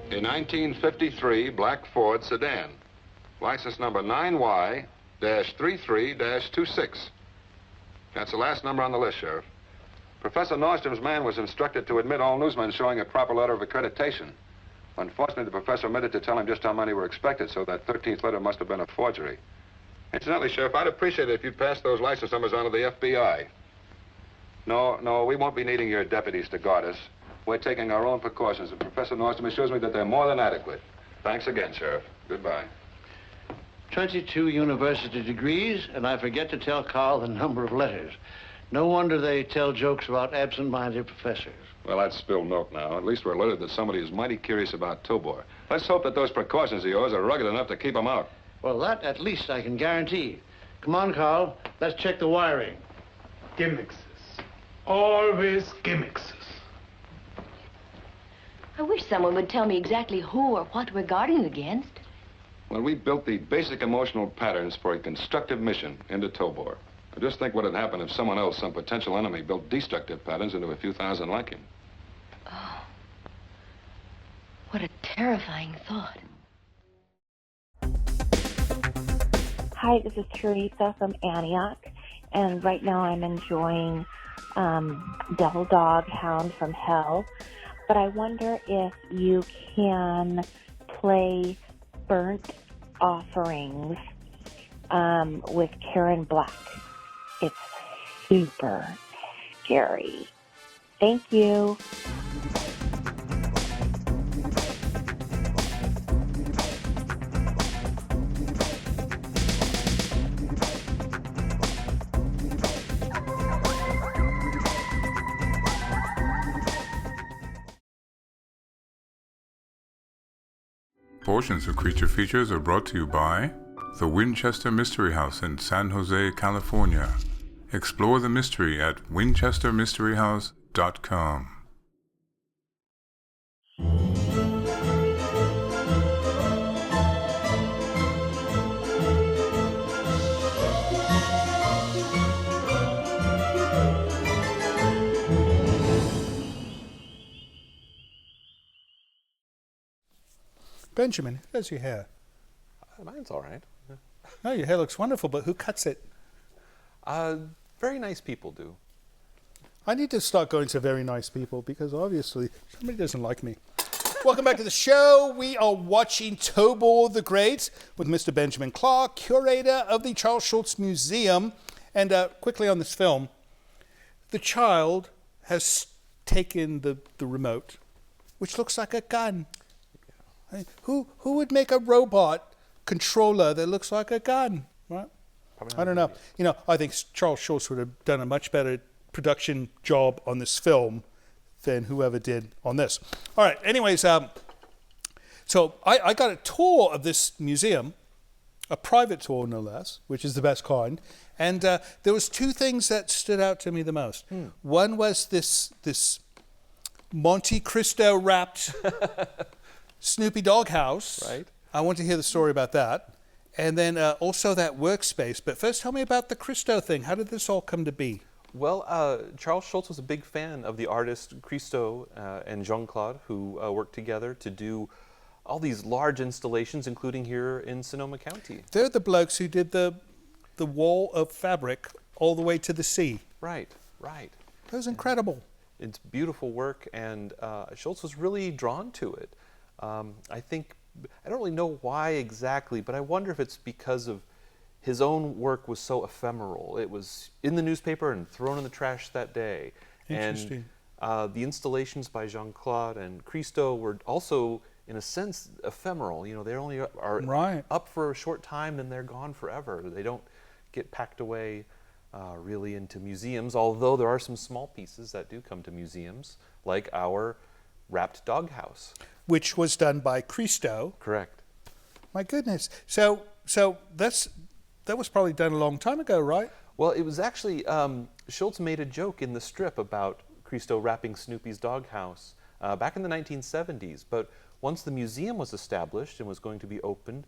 A 1953 black Ford sedan. License number 9Y-33-26. That's the last number on the list, Sheriff. Professor Nordstrom's man was instructed to admit all newsmen showing a proper letter of accreditation. Unfortunately, the professor omitted to tell him just how many were expected, so that 13th letter must have been a forgery. Incidentally, Sheriff, I'd appreciate it if you'd pass those license numbers on to the FBI. No, we won't be needing your deputies to guard us. We're taking our own precautions, and Professor Nordstrom assures me that they're more than adequate. Thanks again, Sheriff. Goodbye. 22 university degrees, and I forget to tell Carl the number of letters. No wonder they tell jokes about absent-minded professors. Well, that's spilled milk now. At least we're alerted that somebody is mighty curious about Tobor. Let's hope that those precautions of yours are rugged enough to keep him out. Well, that at least I can guarantee. Come on, Carl. Let's check the wiring. Gimmicks. Always gimmicks. I wish someone would tell me exactly who or what we're guarding against. Well, we built the basic emotional patterns for a constructive mission into Tobor. I just think what would happen if someone else, some potential enemy, built destructive patterns into a few thousand like him. Oh, what a terrifying thought. Hi, this is Teresa from Antioch, and right now I'm enjoying Devil Dog Hound from Hell. But I wonder if you can play Burnt Offerings with Karen Black. It's super scary. Thank you. Portions of Creature Features are brought to you by the Winchester Mystery House in San Jose, California. Explore the mystery at winchestermysteryhouse.com. Benjamin, how's your hair? Mine's all right. No, your hair looks wonderful, but who cuts it? Very nice people do. I need to start going to very nice people because obviously somebody doesn't like me. Welcome back to the show. We are watching Tobor the Great with Mr. Benjamin Clark, curator of the Schulz Museum. And quickly on this film, the child has taken the remote, which looks like a gun. I mean, who would make a robot controller that looks like a gun, right? I don't know. You know, I think Charles Schulz would have done a much better production job on this film than whoever did on this. All right, anyways, so I got a tour of this museum, a private tour no less, which is the best kind. And there was two things that stood out to me the most. One was this Monte Cristo wrapped Snoopy doghouse. Right. I want to hear the story about that. And then also that workspace. But first, tell me about the Cristo thing. How did this all come to be? Well, Charles Schulz was a big fan of the artist Christo and Jean-Claude, who worked together to do all these large installations, including here in Sonoma County. They're the blokes who did the wall of fabric all the way to the sea. Right, right. That was incredible. It's beautiful work, and Schulz was really drawn to it. I think, I don't really know why exactly, but I wonder if it's because of his own work was so ephemeral. It was in the newspaper and thrown in the trash that day. Interesting. And the installations by Jean-Claude and Christo were also, in a sense, ephemeral. You know, they only are up for a short time, then they're gone forever. They don't get packed away really into museums, although there are some small pieces that do come to museums, like our wrapped doghouse. Which was done by Christo. Correct. My goodness. So that was probably done a long time ago, right? Well, it was actually, Schulz made a joke in the strip about Christo wrapping Snoopy's doghouse back in the 1970s. But once the museum was established and was going to be opened,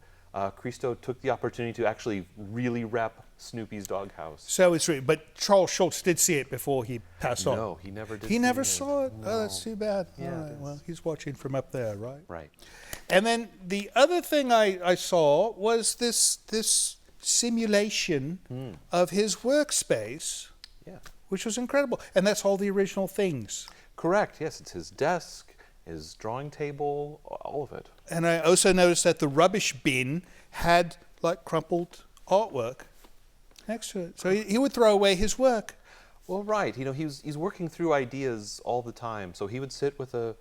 Christo took the opportunity to actually really wrap Snoopy's doghouse. So it's really, but Charles Schulz did see it before he passed on. No, he never did. He never saw it. No. Oh, that's too bad. Yeah, all right, well, he's watching from up there, right? Right. And then the other thing I saw was this simulation of his workspace, which was incredible. And that's all the original things. Correct. Yes, it's his desk, his drawing table, all of it. And I also noticed that the rubbish bin had like crumpled artwork next to it. So he would throw away his work. Well, right. You know, he's working through ideas all the time. So he would sit with in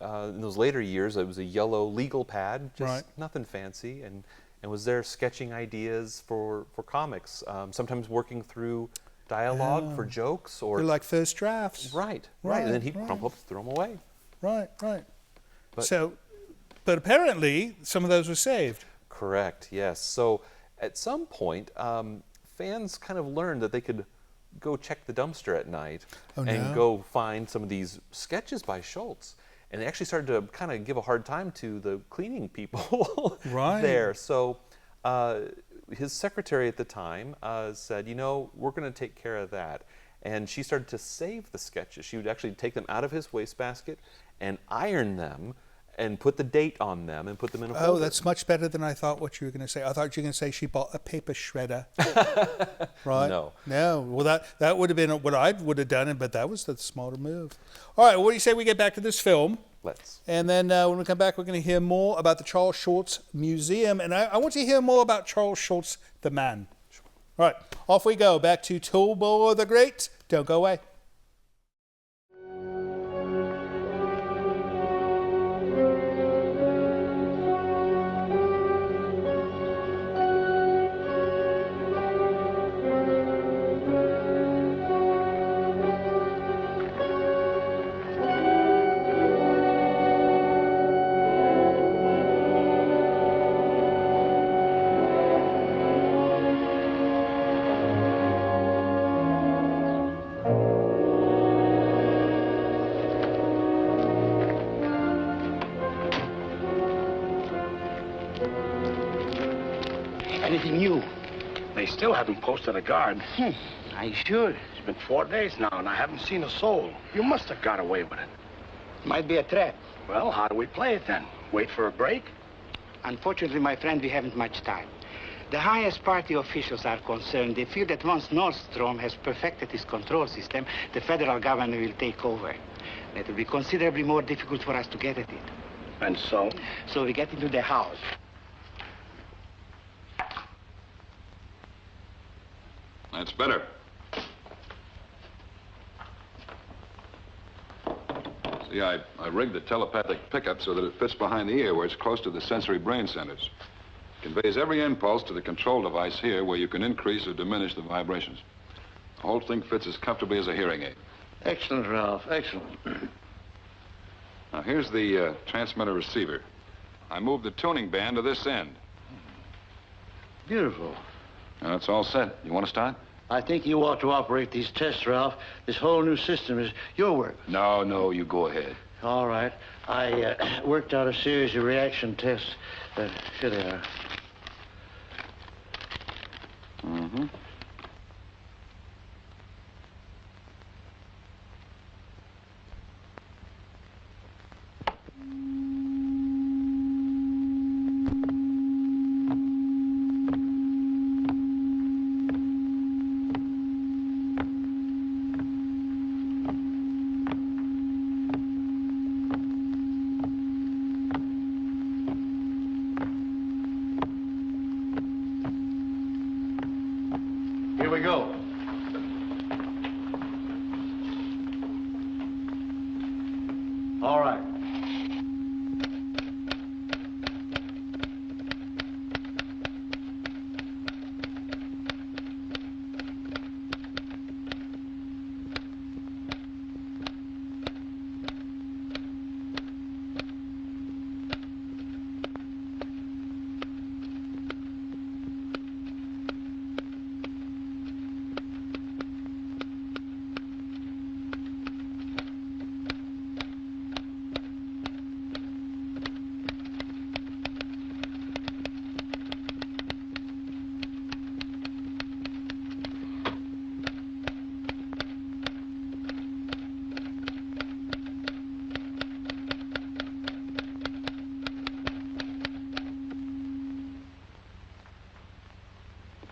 those later years, it was a yellow legal pad, just nothing fancy, and was there sketching ideas for comics, sometimes working through dialogue for jokes. Or they're like first drafts. Right. And then he'd crumple up, throw them away. Right. But, but apparently some of those were saved. Correct, yes. So at some point, fans kind of learned that they could go check the dumpster at night and go find some of these sketches by Schulz. And they actually started to kind of give a hard time to the cleaning people there. So his secretary at the time said, you know, we're going to take care of that. And she started to save the sketches. She would actually take them out of his wastebasket and iron them and put the date on them and put them in a folder. Oh, that's much better than I thought what you were going to say. I thought you were going to say she bought a paper shredder. Right? No. Well, that would have been what I would have done, but that was the smarter move. All right, what do you say we get back to this film? Let's. And then when we come back, we're going to hear more about the Charles Schulz Museum. And I want to hear more about Charles Schulz, the man. Sure. All right, off we go. Back to Tobor the Great. Don't go away. Anything new? They still haven't posted a guard. Are you sure? It's been 4 days now, and I haven't seen a soul. You must have got away with it. Might be a trap. Well, how do we play it then? Wait for a break? Unfortunately, my friend, we haven't much time. The highest party officials are concerned. They feel that once Nordstrom has perfected his control system, the federal government will take over. It will be considerably more difficult for us to get at it. And so? So we get into the house. That's better. See, I rigged the telepathic pickup so that it fits behind the ear where it's close to the sensory brain centers. It conveys every impulse to the control device here where you can increase or diminish the vibrations. The whole thing fits as comfortably as a hearing aid. Excellent, Ralph. Excellent. Now, here's the transmitter receiver. I moved the tuning band to this end. beautiful. Now, it's all set. You want to start? I think you ought to operate these tests, Ralph. This whole new system is your work. No, you go ahead. All right. I worked out a series of reaction tests. Here they are. Mm-hmm. Here we go. All right.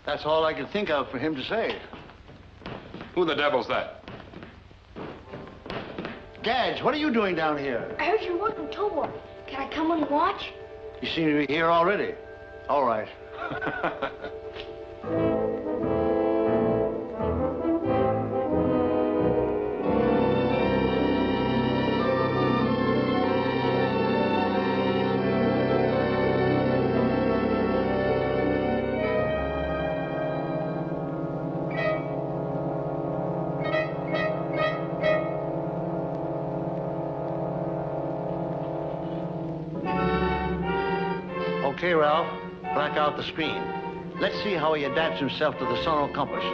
That's all I could think of for him to say. Who the devil's that? Gadge, what are you doing down here? I heard you're working Tobor. Can I come and watch? You seem to be here already. All right. Okay, Ralph, black out the screen. Let's see how he adapts himself to the sonar compass.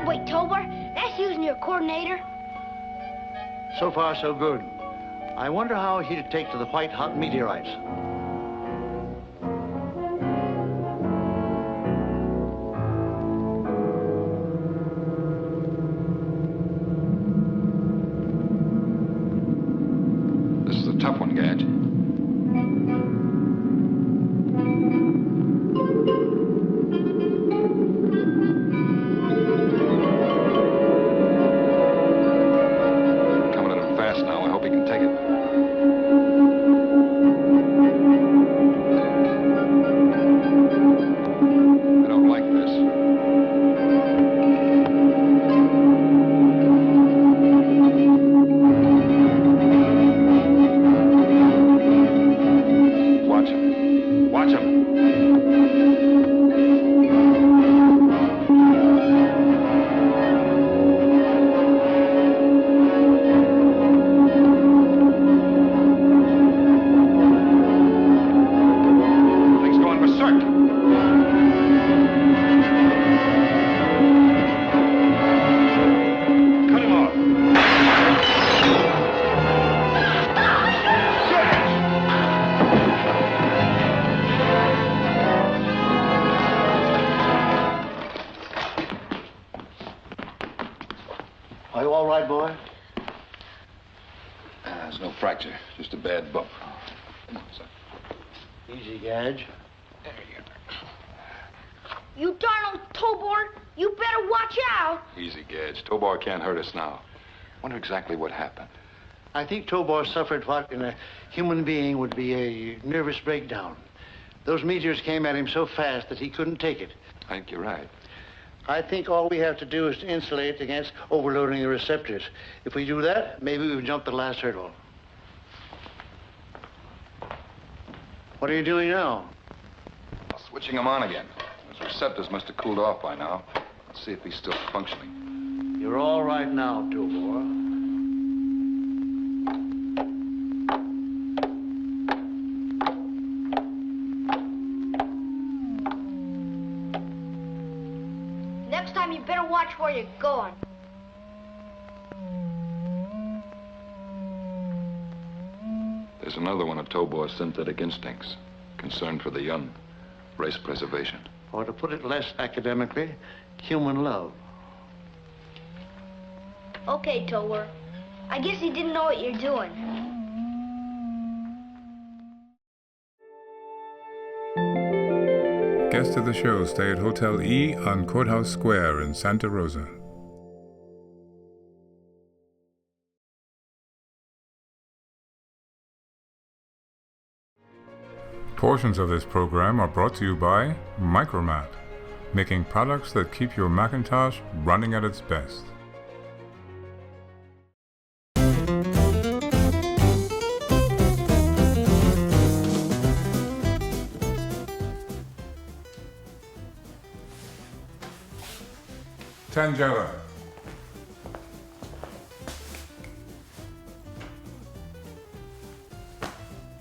Wait, Tobor, that's using your coordinator. So far, so good. I wonder how he'd take to the white-hot meteorites. This is a tough one, Gadge. Are you all right, boy? There's no fracture, just a bad bump. Come on, son. Easy, Gadge. There you You darn old Tobor, you better watch out. are. Easy, Gadge. Tobor can't hurt us now. Wonder exactly what happened. I think Tobor suffered what in a human being would be a nervous breakdown. Those meteors came at him so fast that he couldn't take it. I think you're right. I think all we have to do is to insulate against overloading the receptors. If we do that, maybe we've jumped the last hurdle. What are you doing now? Switching them on again. His receptors must have cooled off by now. Let's see if he's still functioning. You're all right now, Tobor. Next time you better watch where you're going. There's another one of Tobor's synthetic instincts, concern for the young, race preservation. Or to put it less academically, human love. Okay, Tobor. I guess you didn't know what you're doing. Guests of the show stay at Hotel E on Courthouse Square in Santa Rosa. Portions of this program are brought to you by Micromat, making products that keep your Macintosh running at its best. Tangela.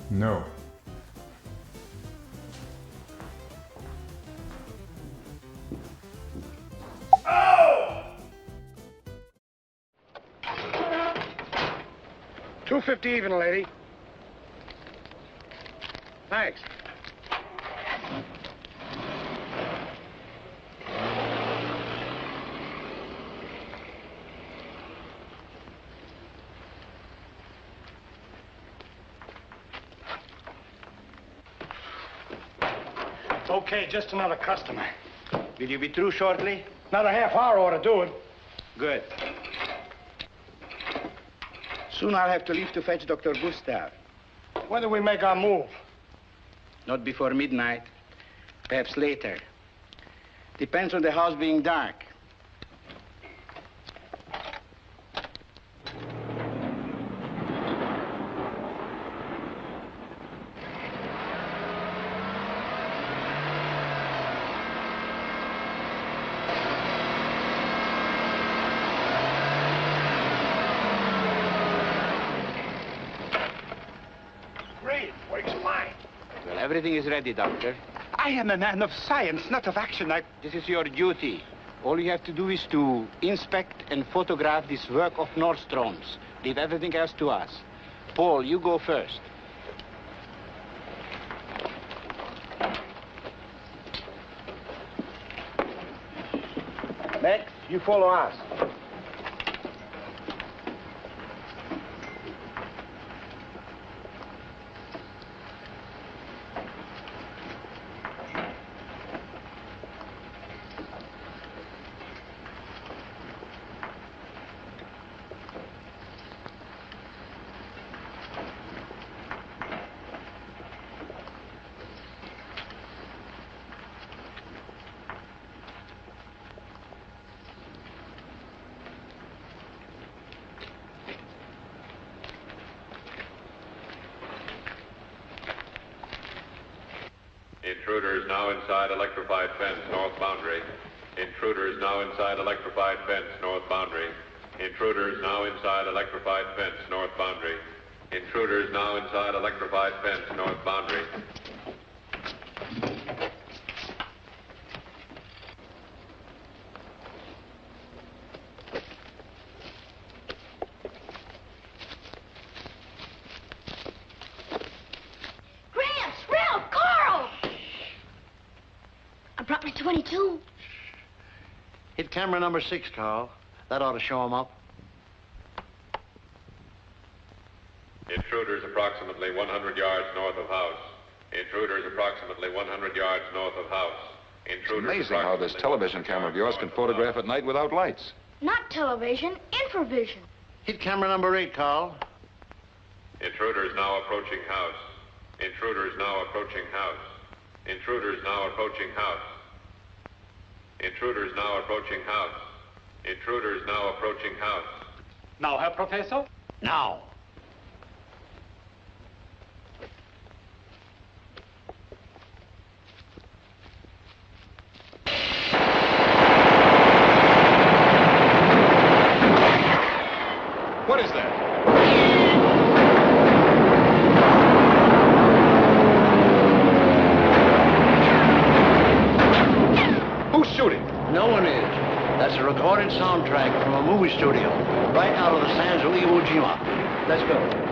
No. Oh! $2.50 even, lady. Thanks. Okay, just another customer. Will you be through shortly? Another half hour ought to do it. Good. Soon I'll have to leave to fetch Dr. Gustav. When do we make our move? Not before midnight. Perhaps later. Depends on the house being dark. Everything is ready, Doctor. I am a man of science, not of action. This is your duty. All you have to do is to inspect and photograph this work of Nordstrom's. Leave everything else to us. Paul, you go first. Next, you follow us. Intruders now inside electrified fence, north boundary. Intruders now inside electrified fence, north boundary. Intruders now inside electrified fence, north boundary. Intruders now inside electrified fence, north boundary. Brought my 22. Hit camera number 6, Carl. That ought to show him up. Intruders approximately 100 yards north of house. Intruders approximately 100 yards north of house. Intruders. It's amazing how this television camera of yours can photograph at night without lights. Not television, infravision. Hit camera number 8, Carl. Intruders now approaching house. Intruders now approaching house. Intruders now approaching house. Intruders now approaching house. Intruders now approaching house. Now, Herr Professor? Now. What is that? Who's shooting? No one is. That's a recorded soundtrack from a movie studio right out of the sands of Iwo Jima. Let's go.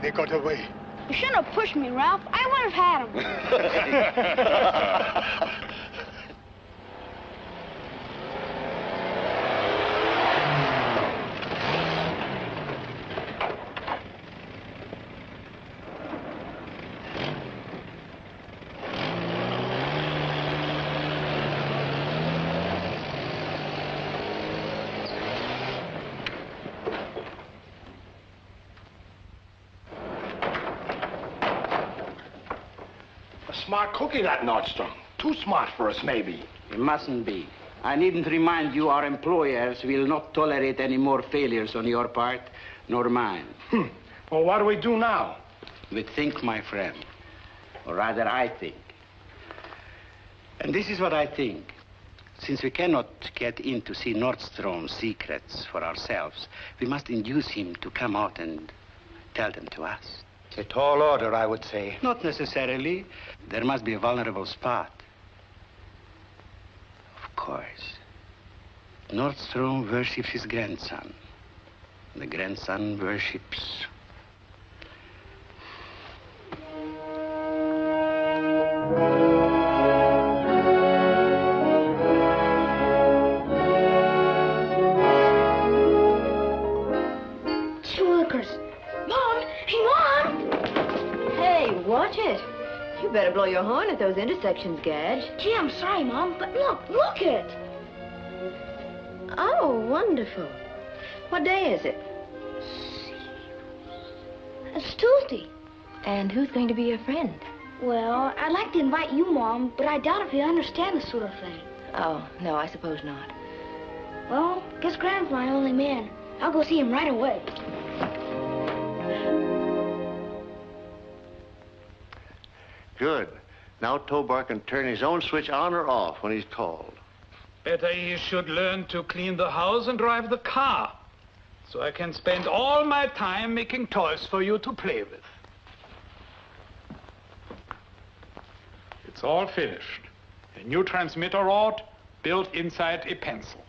They got away. You shouldn't have pushed me, Ralph. I would have had him. Smart cookie, that Nordstrom. Too smart for us, maybe. It mustn't be. I needn't remind you our employers will not tolerate any more failures on your part, nor mine. Well, what do we do now? We think, my friend. Or rather, I think. And this is what I think. Since we cannot get in to see Nordstrom's secrets for ourselves, we must induce him to come out and tell them to us. It's a tall order, I would say. Not necessarily. There must be a vulnerable spot. Of course. Nordstrom worships his grandson. The grandson worships... You better blow your horn at those intersections, Gadge. Gee, I'm sorry, Mom, but look it. Oh, wonderful. What day is it? It's Tuesday. And who's going to be your friend? Well, I'd like to invite you, Mom, but I doubt if you understand this sort of thing. Oh, no, I suppose not. Well, guess Graham's my only man. I'll go see him right away. Good. Now Tobor can turn his own switch on or off when he's called. Better he should learn to clean the house and drive the car, so I can spend all my time making toys for you to play with. It's all finished. A new transmitter rod built inside a pencil.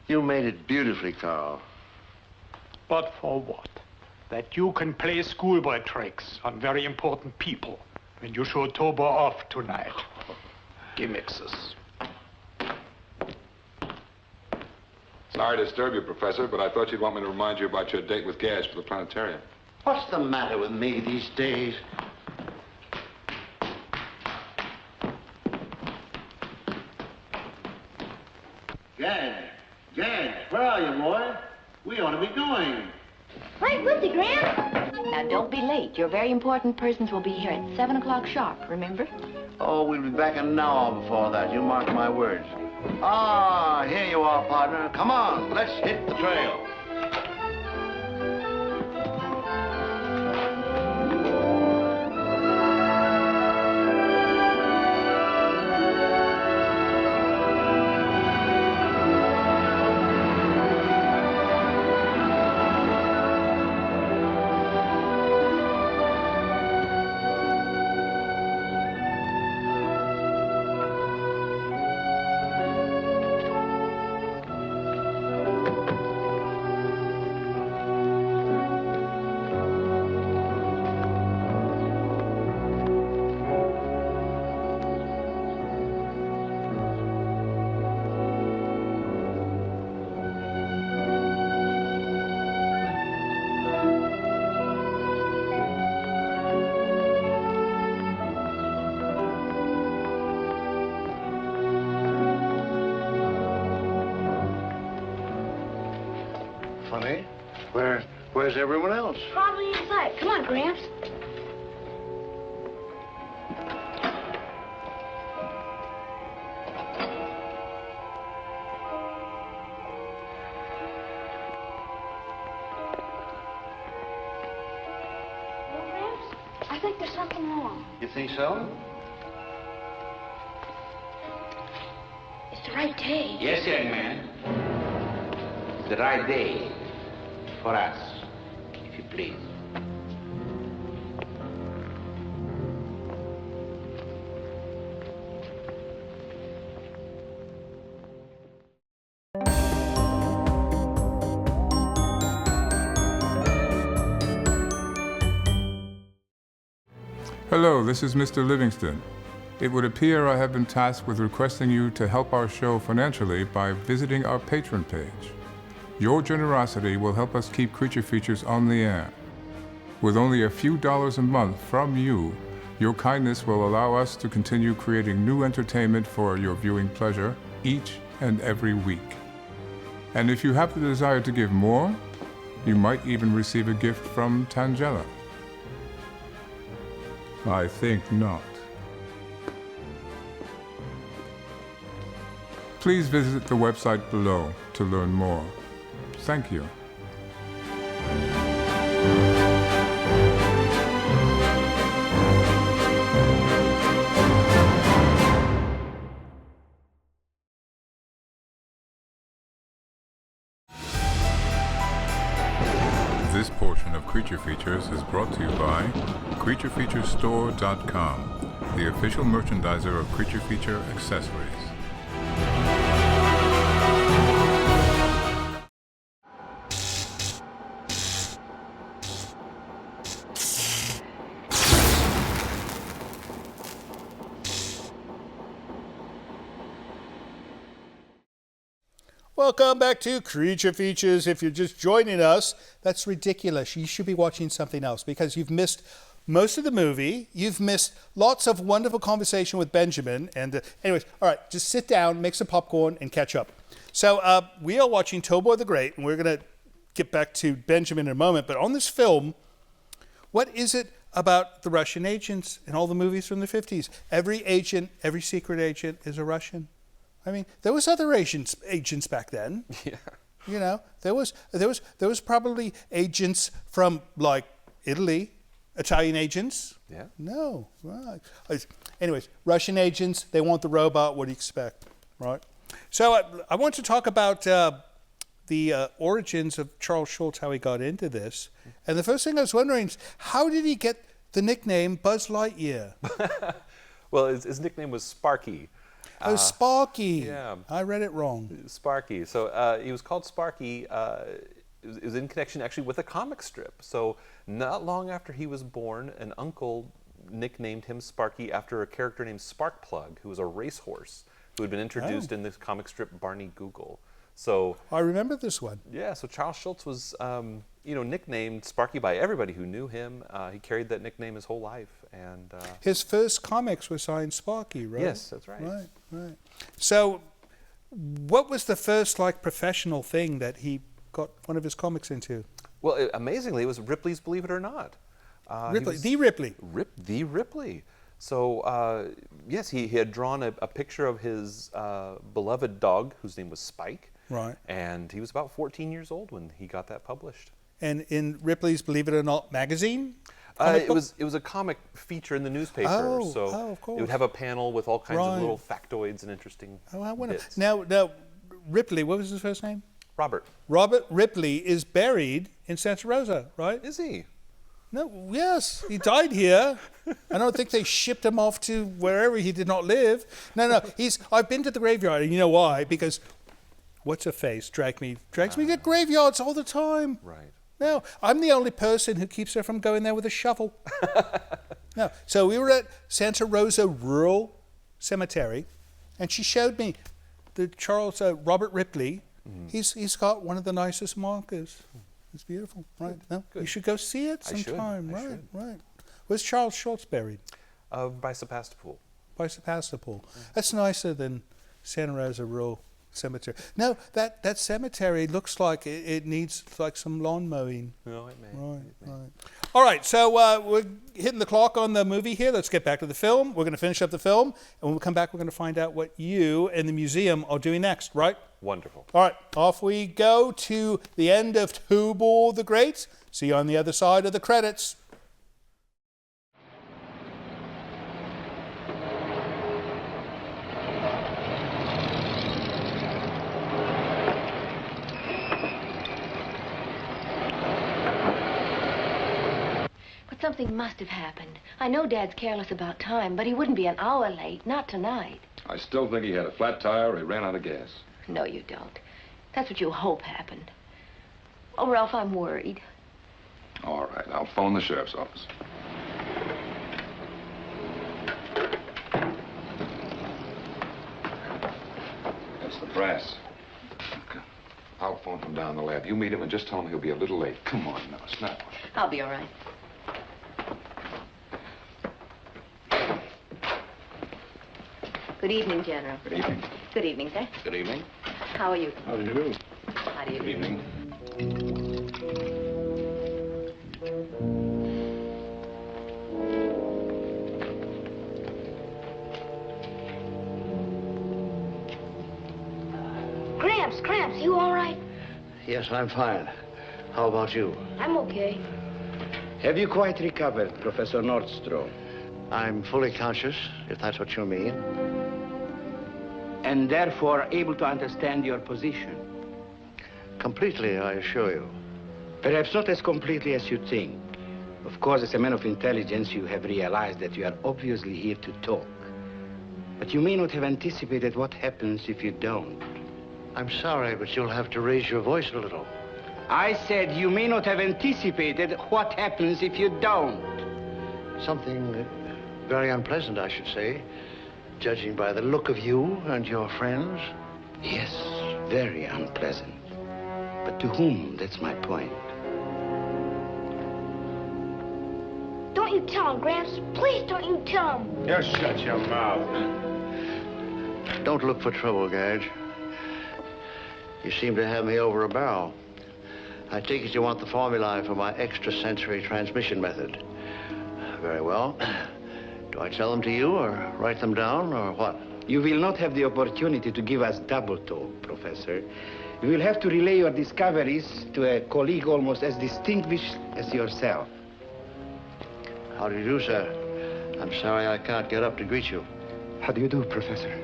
You made it beautifully, Carl. But for what? That you can play schoolboy tricks on very important people when you show Tobor off tonight. Gimmixes. Sorry to disturb you, Professor, but I thought you'd want me to remind you about your date with Gash for the planetarium. What's the matter with me these days? Gad, where are you, boy? We ought to be going. Right with you, Graham. Now, don't be late. Your very important persons will be here at 7 o'clock sharp, remember? Oh, we'll be back an hour before that. You mark my words. Ah, here you are, partner. Come on, let's hit the trail. Funny. Where's everyone else? Probably inside. Come on, Gramps. Well, Gramps, I think there's something wrong. You think so? It's the right day. Yes, young man. It's the right day for us, if you please. Hello, this is Mr. Livingston. It would appear I have been tasked with requesting you to help our show financially by visiting our Patreon page. Your generosity will help us keep Creature Features on the air. With only a few dollars a month from you, your kindness will allow us to continue creating new entertainment for your viewing pleasure each and every week. And if you have the desire to give more, you might even receive a gift from Tangela. I think not. Please visit the website below to learn more. Thank you. This portion of Creature Features is brought to you by CreatureFeatureStore.com, the official merchandiser of Creature Feature accessories. Welcome back to Creature Features. If you're just joining us, that's ridiculous. You should be watching something else because you've missed most of the movie. You've missed lots of wonderful conversation with Benjamin. And anyways, all right, just sit down, make some popcorn, and catch up. So we are watching Tobor the Great, and we're going to get back to Benjamin in a moment. But on this film, what is it about the Russian agents in all the movies from the 50s? Every agent, every secret agent is a Russian. I mean, there was other agents back then. Yeah. You know, there was probably agents from like Italy, Italian agents. Yeah. No, right. Anyways, Russian agents, they want the robot. What do you expect, right? So I want to talk about the origins of Charles Schulz, how he got into this. And the first thing I was wondering is, how did he get the nickname Buzz Lightyear? Well, his nickname was Sparky. Oh, Sparky. Yeah. I read it wrong. Sparky. So he was called Sparky. It was in connection actually with a comic strip. So not long after he was born, an uncle nicknamed him Sparky after a character named Sparkplug, who was a racehorse who had been introduced in this comic strip Barney Google. So I remember this one. Yeah. So Charles Schulz was, nicknamed Sparky by everybody who knew him. He carried that nickname his whole life, and his first comics were signed Sparky, right? Yes, that's right. Right. So, what was the first professional thing that he got one of his comics into? Well, amazingly, it was Ripley's Believe It or Not. Ripley, the Ripley. The Ripley. So, yes, he had drawn a picture of his beloved dog, whose name was Spike. Right. And he was about 14 years old when he got that published. And in Ripley's Believe It or Not magazine? It was a comic feature in the newspaper. Of course. It would have a panel with all kinds of little factoids and interesting bits. Now, Ripley, what was his first name? Robert. Robert Ripley is buried in Santa Rosa, right? Is he? No, yes, he died here. I don't think they shipped him off to wherever he did not live. No, I've been to the graveyard, and you know why? Because what's her face drags me to graveyards all the time. Right. No, I'm the only person who keeps her from going there with a shovel. No, so we were at Santa Rosa Rural Cemetery, and she showed me the Robert Ripley. He's got one of the nicest markers. It's beautiful, right? No, you should go see it sometime. Right. Where's Charles Schulz buried? By Sebastopol. By Sebastopol. That's nicer than Santa Rosa Rural Cemetery. No, that cemetery looks like it needs like some lawn mowing. No, it may. Right. All right, so we're hitting the clock on the movie here. Let's get back to the film. We're going to finish up the film, and when we come back, we're going to find out what you and the museum are doing next, right? Wonderful. All right, off we go to the end of Tobor the Great. See you on the other side of the credits. Something must have happened. I know Dad's careless about time, but he wouldn't be an hour late, not tonight. I still think he had a flat tire or he ran out of gas. No, you don't. That's what you hope happened. Oh, Ralph, I'm worried. All right, I'll phone the sheriff's office. That's the brass. Okay. I'll phone from down the lab. You meet him and just tell him he'll be a little late. Come on now, snap one. I'll be all right. Good evening, General. Good evening. Good evening, sir. Good evening. How are you? How do you do? How do you do? Good evening. Gramps, you all right? Yes, I'm fine. How about you? I'm okay. Have you quite recovered, Professor Nordstrom? I'm fully conscious, if that's what you mean. And therefore able to understand your position? Completely, I assure you. Perhaps not as completely as you think. Of course, as a man of intelligence, you have realized that you are obviously here to talk. But you may not have anticipated what happens if you don't. I'm sorry, but you'll have to raise your voice a little. I said you may not have anticipated what happens if you don't. Something very unpleasant, I should say, judging by the look of you and your friends. Yes, very unpleasant. But to whom? That's my point. Don't you tell him, Gramps. Please don't you tell him. Just shut your mouth. Don't look for trouble, Gage. You seem to have me over a barrel. I take it you want the formulae for my extrasensory transmission method. Very well. Do I tell them to you, or write them down, or what? You will not have the opportunity to give us double talk, Professor. You will have to relay your discoveries to a colleague almost as distinguished as yourself. How do you do, sir? I'm sorry I can't get up to greet you. How do you do, Professor?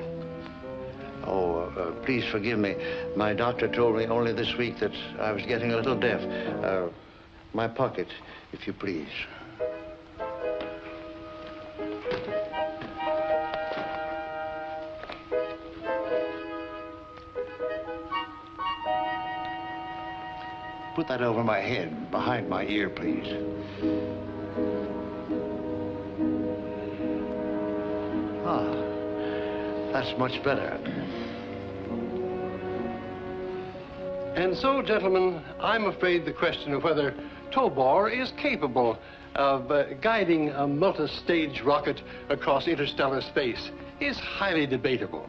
Oh, please forgive me. My doctor told me only this week that I was getting a little deaf. My pocket, if you please. Put that over my head, behind my ear, please. Ah, that's much better. And so, gentlemen, I'm afraid the question of whether Tobor is capable of guiding a multi-stage rocket across interstellar space is highly debatable,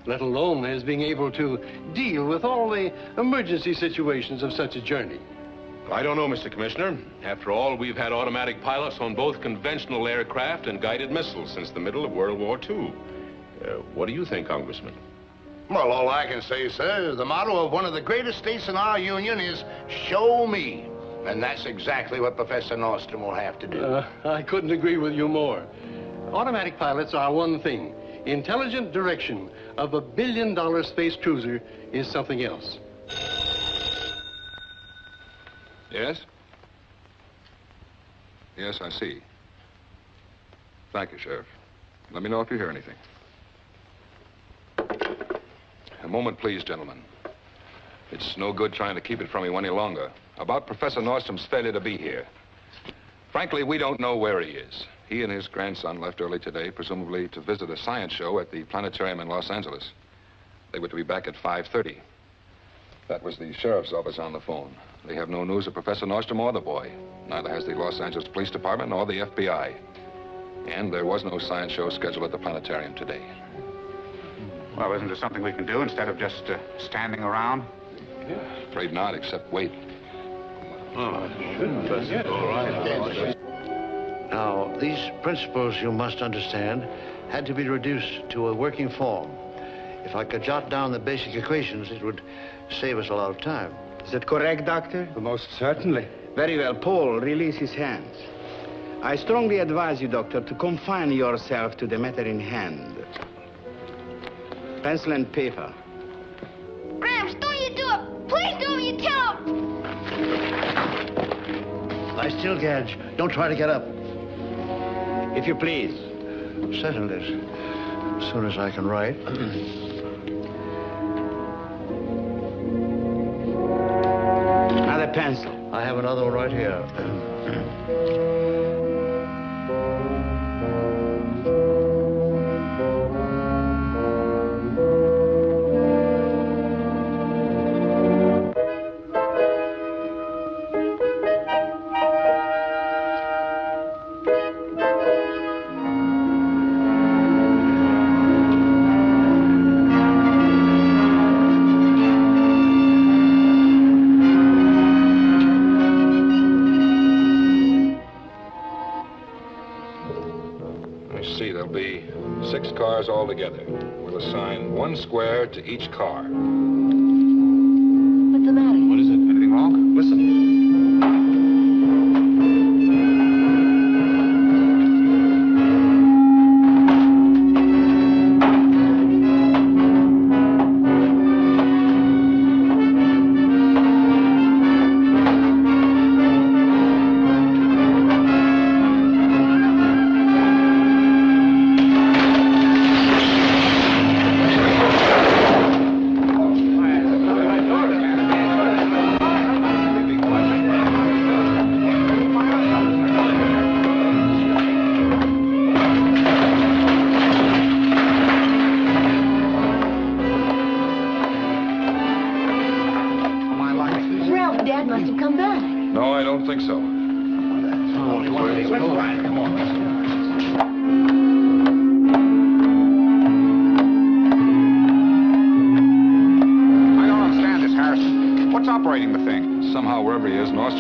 let alone as being able to deal with all the emergency situations of such a journey. I don't know, Mr. Commissioner. After all, we've had automatic pilots on both conventional aircraft and guided missiles since the middle of World War II. What do you think, Congressman? Well, all I can say, sir, is the motto of one of the greatest states in our union is, show me. And that's exactly what Professor Nordstrom will have to do. I couldn't agree with you more. Automatic pilots are one thing. Intelligent direction of a billion-dollar space cruiser is something else. Yes? Yes, I see. Thank you, Sheriff. Let me know if you hear anything. A moment, please, gentlemen. It's no good trying to keep it from you any longer. About Professor Nordstrom's failure to be here. Frankly, we don't know where he is. He and his grandson left early today, presumably to visit a science show at the planetarium in Los Angeles. They were to be back at 5:30. That was the sheriff's office on the phone. They have no news of Professor Nordstrom or the boy. Neither has the Los Angeles Police Department nor the FBI. And there was no science show scheduled at the planetarium today. Well, isn't there something we can do instead of just standing around? Afraid not, except wait. Now, these principles, you must understand, had to be reduced to a working form. If I could jot down the basic equations, it would save us a lot of time. Is that correct, Doctor? Most certainly. Very well. Paul, release his hands. I strongly advise you, Doctor, to confine yourself to the matter in hand. Pencil and paper. Gramps, don't you do it! Please don't you tell him! Lie still, Gadge. Don't try to get up. If you please. Certainly. As soon as I can write. Another pencil. I have another one right here. Altogether. We'll assign one square to each car. What's the matter? What is it? Anything wrong? Listen.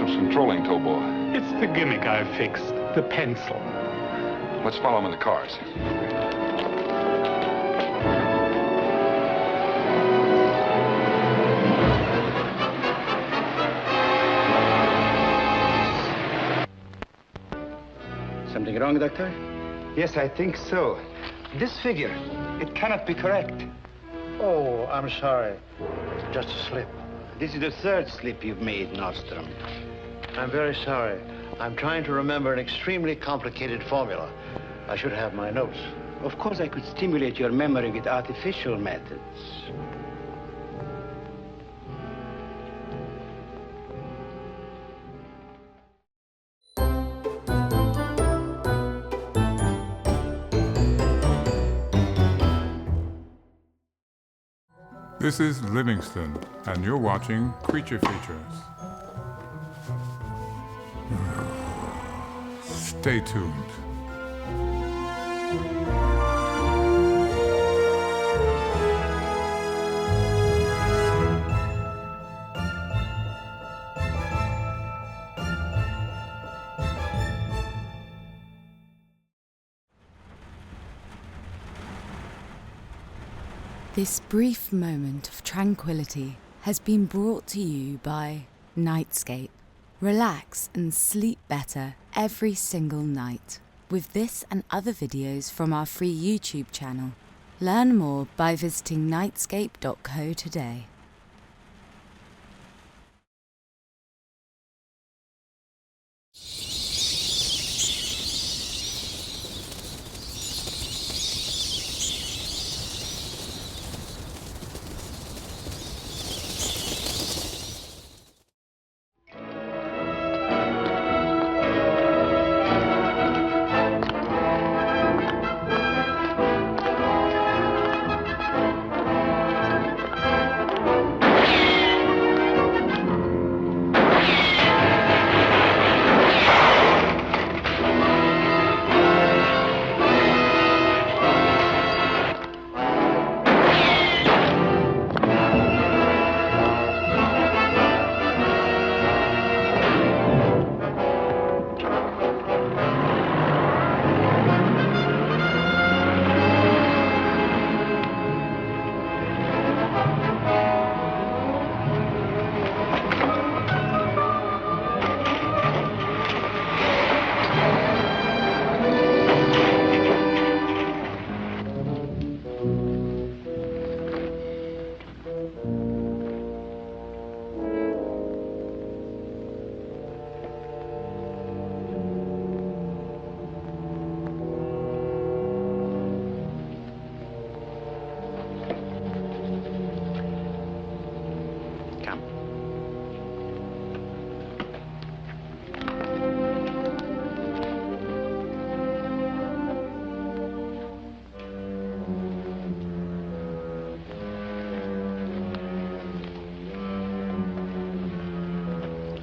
Controlling Tobor. It's the gimmick I fixed, the pencil. Let's follow him in the cars. Something wrong, Doctor? Yes, I think so. This figure, it cannot be correct. Oh, I'm sorry. Just a slip. This is the third slip you've made, Nordstrom. I'm very sorry. I'm trying to remember an extremely complicated formula. I should have my notes. Of course, I could stimulate your memory with artificial methods. This is Livingston, and you're watching Creature Features. Stay tuned. This brief moment of tranquility has been brought to you by Nightscape. Relax and sleep better every single night with this and other videos from our free YouTube channel. Learn more by visiting nightscape.co today.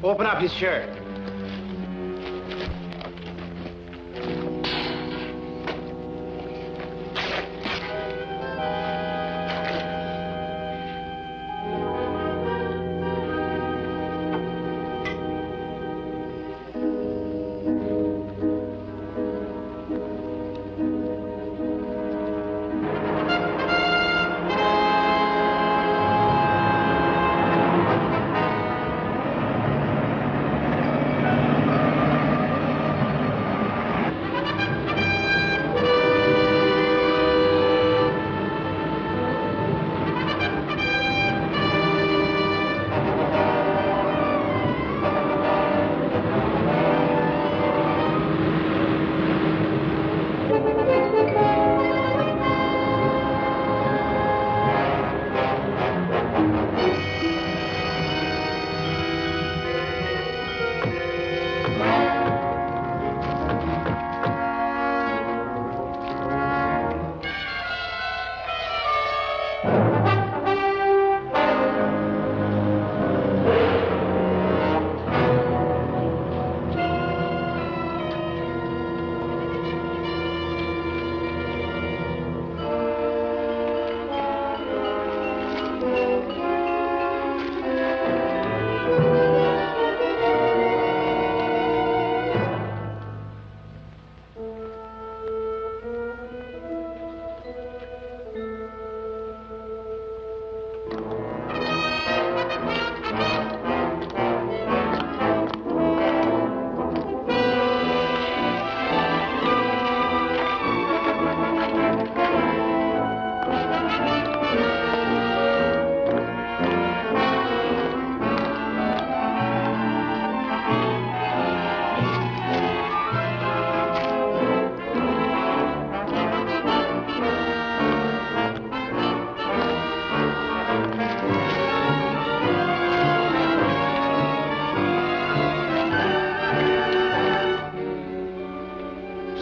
Open up his shirt.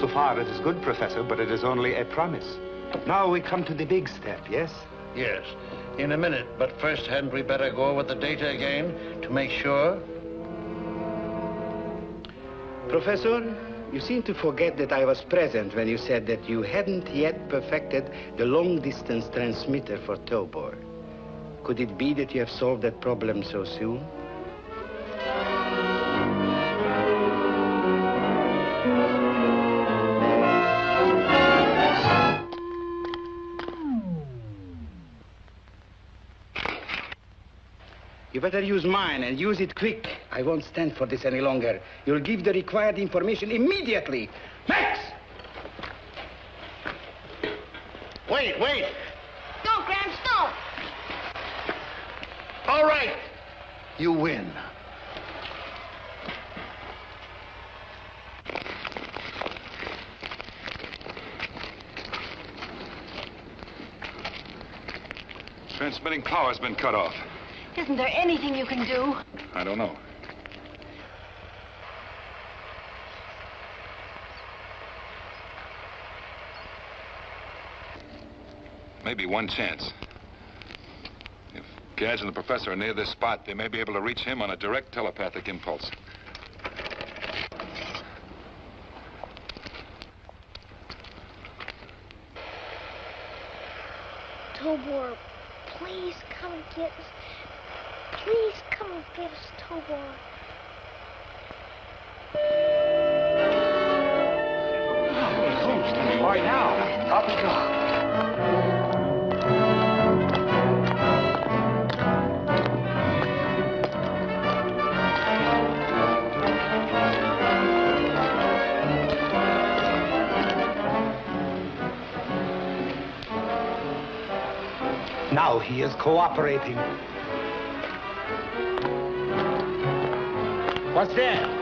So far, it is good, Professor, but it is only a promise. Now we come to the big step, yes? Yes, in a minute. But first, hadn't we better go over the data again to make sure? Professor, you seem to forget that I was present when you said that you hadn't yet perfected the long-distance transmitter for Tobor. Could it be that you have solved that problem so soon? You better use mine and use it quick. I won't stand for this any longer. You'll give the required information immediately. Max! Wait. Don't, Gramps, don't. All right. You win. Transmitting power's been cut off. Isn't there anything you can do? I don't know. Maybe one chance. If Gadge and the professor are near this spot, they may be able to reach him on a direct telepathic impulse. Tobor, please come and get us. Please come and get us, Tobor. All right, now, up we go. Now he is cooperating. What's that?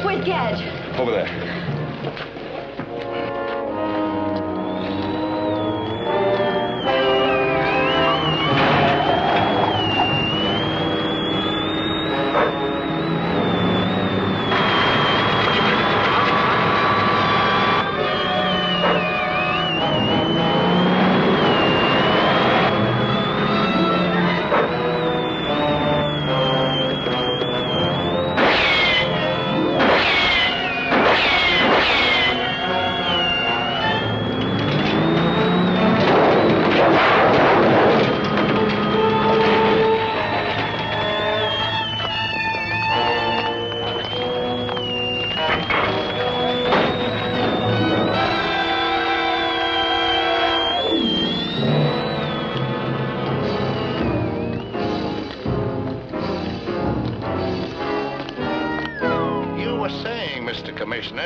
Where's Gadge? Over there.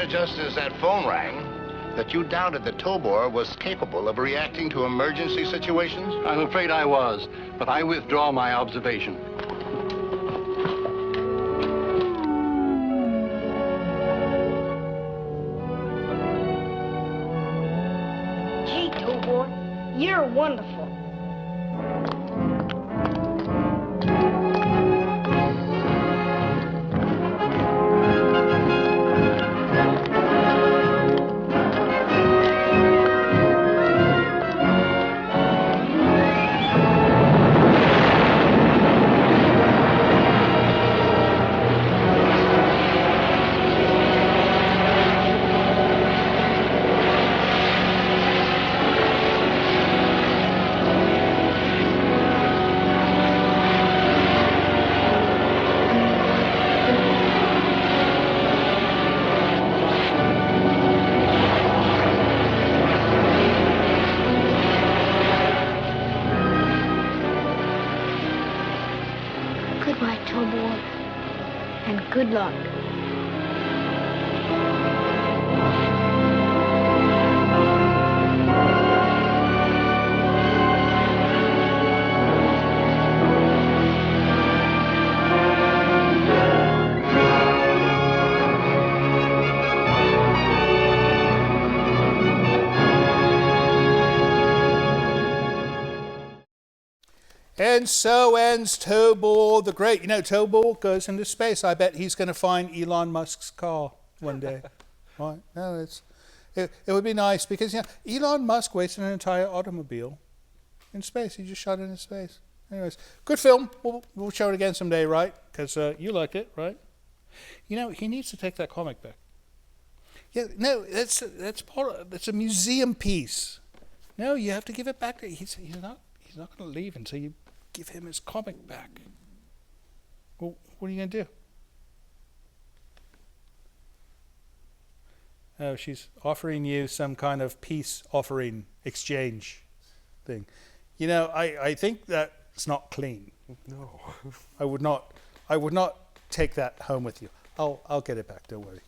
Just as that phone rang, that you doubted that Tobor was capable of reacting to emergency situations? I'm afraid I was, but I withdraw my observation. Gee, Tobor, you're wonderful. Goodbye, Tobor, and good luck. And so ends Tobor the Great. You know, Tobor goes into space. I bet he's going to find Elon Musk's car one day. Right? No, it would be nice because, you know, Elon Musk wasted an entire automobile in space. He just shot it into space. Anyways, good film. We'll show it again someday, right? Because you like it, right? You know, he needs to take that comic back. Yeah, no, that's a museum piece. No, you have to give it back. He's not going to leave until you give him his comic back. Well, what are you going to do? Oh, she's offering you some kind of peace offering exchange thing. You know, I think that's not clean. No. I would not take that home with you. I'll get it back, don't worry.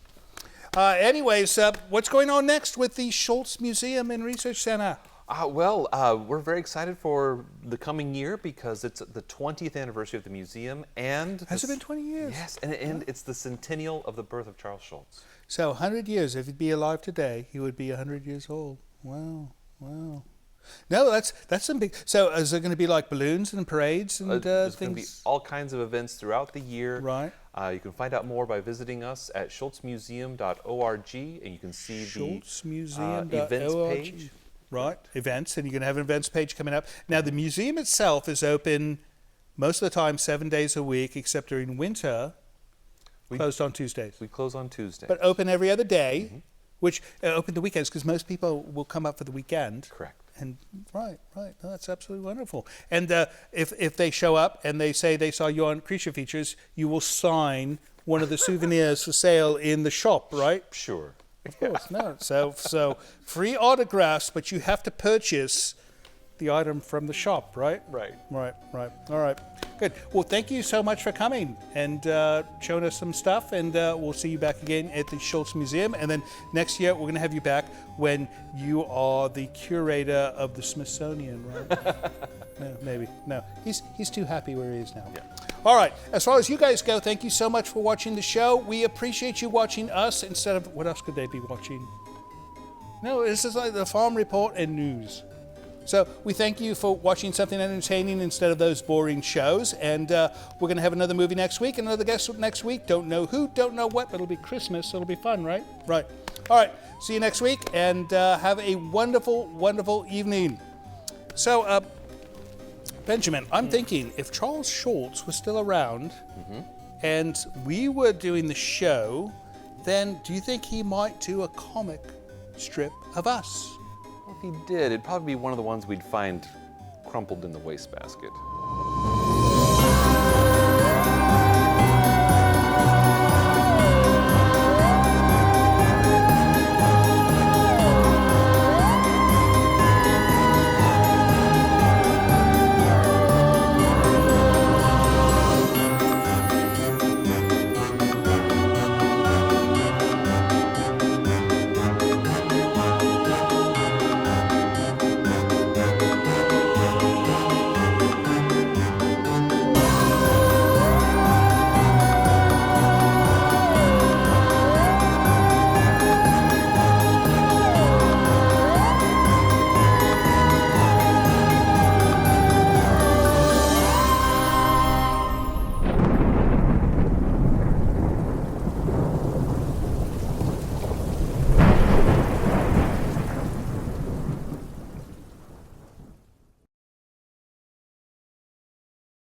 Anyways, what's going on next with the Schulz Museum and Research Center? We're very excited for the coming year because it's the 20th anniversary of the museum and... Has it been 20 years? Yes, and it's the centennial of the birth of Charles Schulz. So 100 years, if he'd be alive today, he would be 100 years old. Wow, wow. No, that's some big... So is there going to be like balloons and parades and There's things? going to be all kinds of events throughout the year. Right. You can find out more by visiting us at schulzmuseum.org, and you can see the events page. Right, events, and you're going to have an events page coming up. Now, the museum itself is open most of the time 7 days a week, except during winter, closed on Tuesdays. We close on Tuesdays. But open every other day, which open the weekends, because most people will come up for the weekend. Correct. And right. No, that's absolutely wonderful. And if they show up and they say they saw you on Creature Features, you will sign one of the souvenirs for sale in the shop, right? Sure. Of course, no. So free autographs, but you have to purchase the item from the shop, right? Right. All right. Good. Well, thank you so much for coming and showing us some stuff, and we'll see you back again at the Schulz Museum. And then next year, we're going to have you back when you are the curator of the Smithsonian, right? No, maybe. No, he's too happy where he is now. Yeah. All right, as far as you guys go, thank you so much for watching the show. We appreciate you watching us instead of, what else could they be watching? No, this is like the Farm Report and news. So we thank you for watching something entertaining instead of those boring shows. And we're going to have another movie next week, another guest next week. Don't know who, don't know what, but it'll be Christmas, so it'll be fun, right? Right. All right, see you next week, and have a wonderful, wonderful evening. So, Benjamin, I'm thinking if Charles Schulz was still around and we were doing the show, then do you think he might do a comic strip of us? Well, if he did, it'd probably be one of the ones we'd find crumpled in the wastebasket.